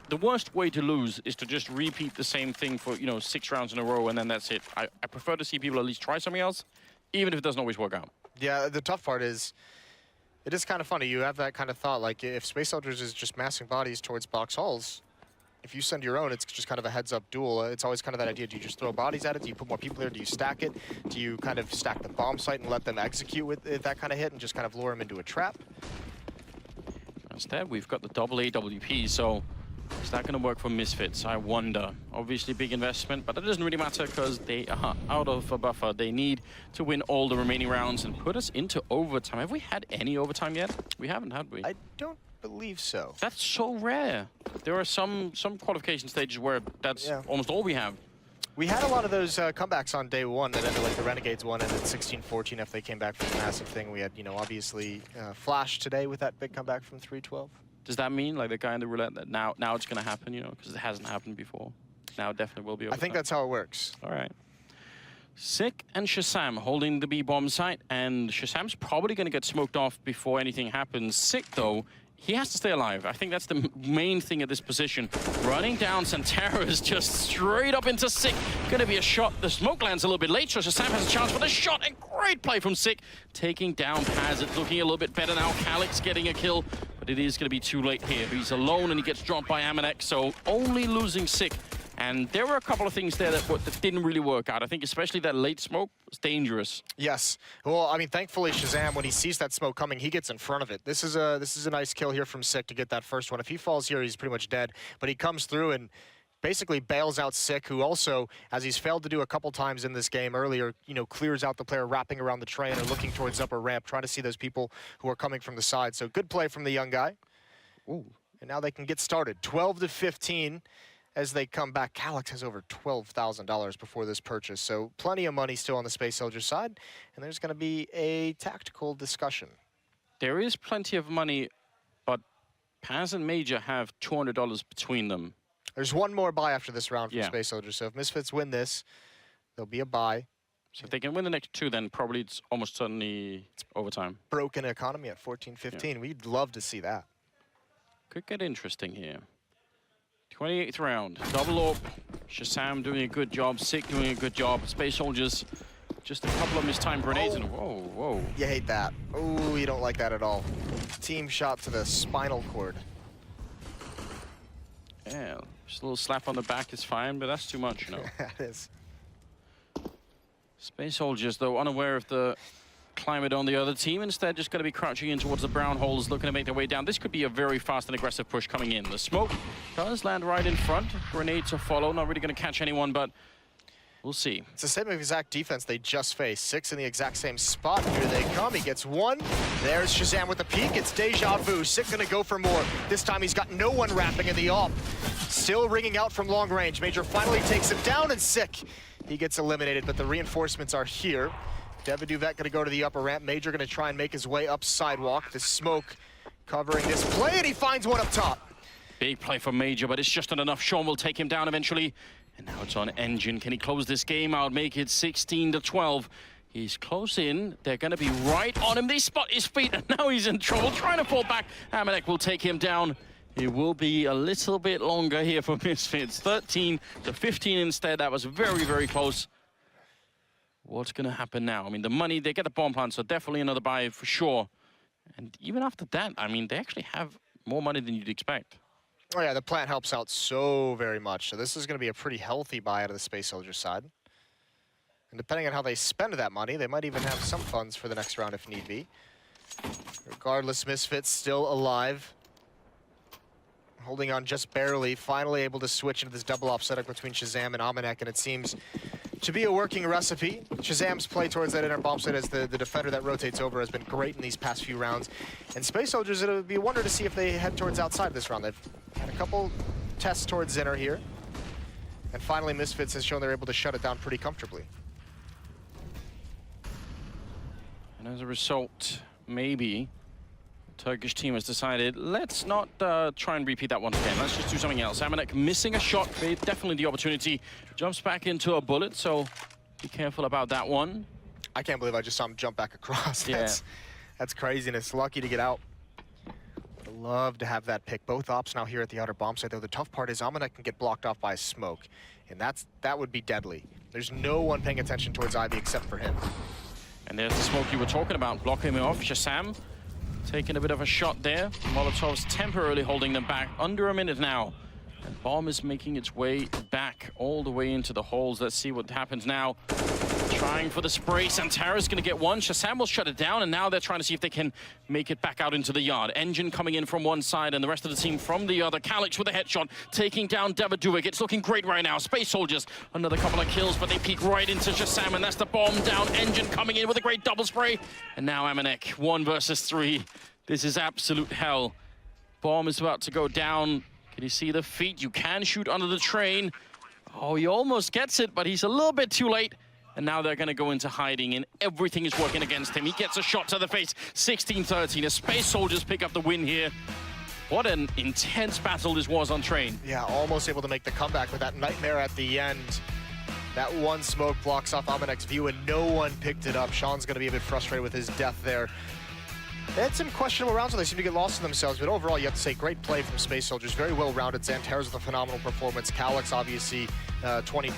the worst way to lose is to just repeat the same thing for, 6 rounds in a row, and then that's it. I prefer to see people at least try something else, even if it doesn't always work out. Yeah, the tough part is, it is kind of funny. You have that kind of thought, like if Space Soldiers is just massing bodies towards box halls, if you send your own, it's just kind of a heads-up duel. It's always kind of that idea. Do you just throw bodies at it? Do you put more people there? Do you stack it? Do you kind of stack the bomb site and let them execute with that kind of hit and just kind of lure them into a trap? Instead, we've got the double AWP, so is that going to work for Misfits? I wonder. Obviously, big investment, but it doesn't really matter because they are out of a buffer. They need to win all the remaining rounds and put us into overtime. Have we had any overtime yet? We haven't, had we? I don't believe so. That's so rare. There are some qualification stages where that's almost all we have. We had a lot of those comebacks on day one that ended like the Renegades one, and then 16-14 if they came back from the massive thing. We had, you know, obviously Flash today with that big comeback from 3-12. Does that mean, like the guy in the roulette, that now it's going to happen, you know, because it hasn't happened before? Now it definitely will be over. I think that's how it works. All right. Sick and ShahZaM holding the B-bomb site, and ShahZaM's probably going to get smoked off before anything happens. Sick, though, he has to stay alive. I think that's the main thing at this position. Running down Xantares just straight up into Sick. Going to be a shot. The smoke lands a little bit late, so ShahZaM has a chance for the shot. And great play from Sick. Taking down Paz. It's looking a little bit better now. Caly's getting a kill, but it is going to be too late here. He's alone, and he gets dropped by AmaNEk, so only losing Sick. And there were a couple of things there that didn't really work out. I think especially that late smoke was dangerous. Yes. Well, I mean, thankfully, ShahZaM, when he sees that smoke coming, he gets in front of it. This is a nice kill here from Sick to get that first one. If he falls here, he's pretty much dead. But he comes through and basically bails out Sick, who also, as he's failed to do a couple times in this game earlier, you know, clears out the player wrapping around the train or looking towards upper ramp, trying to see those people who are coming from the side. So good play from the young guy. Ooh. And now they can get started. 12-15. As they come back. Calyx has over $12,000 before this purchase, so plenty of money still on the Space Soldier side, and there's going to be a tactical discussion. There is plenty of money, but Paz and Major have $200 between them. There's one more buy after this round from Yeah. Space Soldier, so if Misfits win this, there'll be a buy. So if they can win the next two, then probably it's almost certainly overtime. Broken economy at 14-15. We'd love to see that. Could get interesting here. 28th round, double AWP. ShahZaM doing a good job, Sick doing a good job. Space Soldiers, just a couple of mistimed grenades, and whoa. You hate that. Oh, you don't like that at all. Team shot to the spinal cord. Yeah, just a little slap on the back is fine, but that's too much, you know. That is. Space Soldiers, though, unaware of the climate on the other team, instead just going to be crouching in towards the brown holes, looking to make their way down. This could be a very fast and aggressive push coming in. The smoke does land right in front. Grenade to follow, not really going to catch anyone, but we'll see. It's the same exact defense they just faced. Six in the exact same spot. Here they come. He gets one. There's ShahZaM with the peek. It's deja vu. Sick gonna go for more. This time he's got no one wrapping in the AWP. Still ringing out from long range. Major finally takes him down, and Sick, he gets eliminated, but the reinforcements are here. devoduvek gonna go to the upper ramp. Major gonna try and make his way up sidewalk. The smoke covering this play, and he finds one up top. Big play for Major, but it's just not enough. Sean will take him down eventually. And now it's on ngiN. Can he close this game out, make it 16-12? He's close in. They're going to be right on him. They spot his feet, and now he's in trouble, trying to fall back. AmaNEk will take him down. It will be a little bit longer here for Misfits. 13-15 instead. That was very, very close. What's going to happen now? I mean, the money, they get the bomb hunt, so definitely another buy for sure. And even after that, I mean, they actually have more money than you'd expect. Oh yeah, the plant helps out so very much. So this is going to be a pretty healthy buy out of the Space Soldier side. And depending on how they spend that money, they might even have some funds for the next round if need be. Regardless, Misfits still alive. Holding on just barely, finally able to switch into this double op setup between ShahZaM and AmaNEk, and it seems to be a working recipe. ShahZaM's play towards that inner bomb site as the defender that rotates over has been great in these past few rounds. And Space Soldiers, it'll be a wonder to see if they head towards outside this round. They've had a couple tests towards Zinner here. And finally, Misfits has shown they're able to shut it down pretty comfortably. And as a result, maybe the Turkish team has decided, let's not try and repeat that once again. Let's just do something else. AmaNEk missing a shot, definitely the opportunity. Jumps back into a bullet, so be careful about that one. I can't believe I just saw him jump back across. Yeah. That's craziness. Lucky to get out. Would love to have that pick. Both ops now here at the outer bomb site, though. The tough part is AmaNEk can get blocked off by smoke, and that would be deadly. There's no one paying attention towards Ivy except for him. And there's the smoke you were talking about, blocking him off. ShahZaM taking a bit of a shot there. Molotov's temporarily holding them back. Under a minute now. And bomb is making its way back all the way into the holes. Let's see what happens now. Trying for the spray. Xantares going to get one. ShahZaM will shut it down, and now they're trying to see if they can make it back out into the yard. ngiN coming in from one side, and the rest of the team from the other. Calyx with a headshot, taking down devoduvek. It's looking great right now. Space Soldiers, another couple of kills, but they peek right into ShahZaM, and that's the bomb down. ngiN coming in with a great double spray. And now AmaNEk, 1 versus 3. This is absolute hell. Bomb is about to go down. Can you see the feet? You can shoot under the train. Oh, he almost gets it, but he's a little bit too late. And now they're going to go into hiding, and everything is working against him. He gets a shot to the face. 16-13. The Space Soldiers pick up the win here. What an intense battle this was on train. Yeah, almost able to make the comeback with that nightmare at the end. That one smoke blocks off AmaNEk's view, and no one picked it up. Sean's going to be a bit frustrated with his death there. They had some questionable rounds where they seem to get lost in themselves, but overall, you have to say, great play from Space Soldiers. Very well-rounded. Xantares with a phenomenal performance. Calyx, obviously, 23.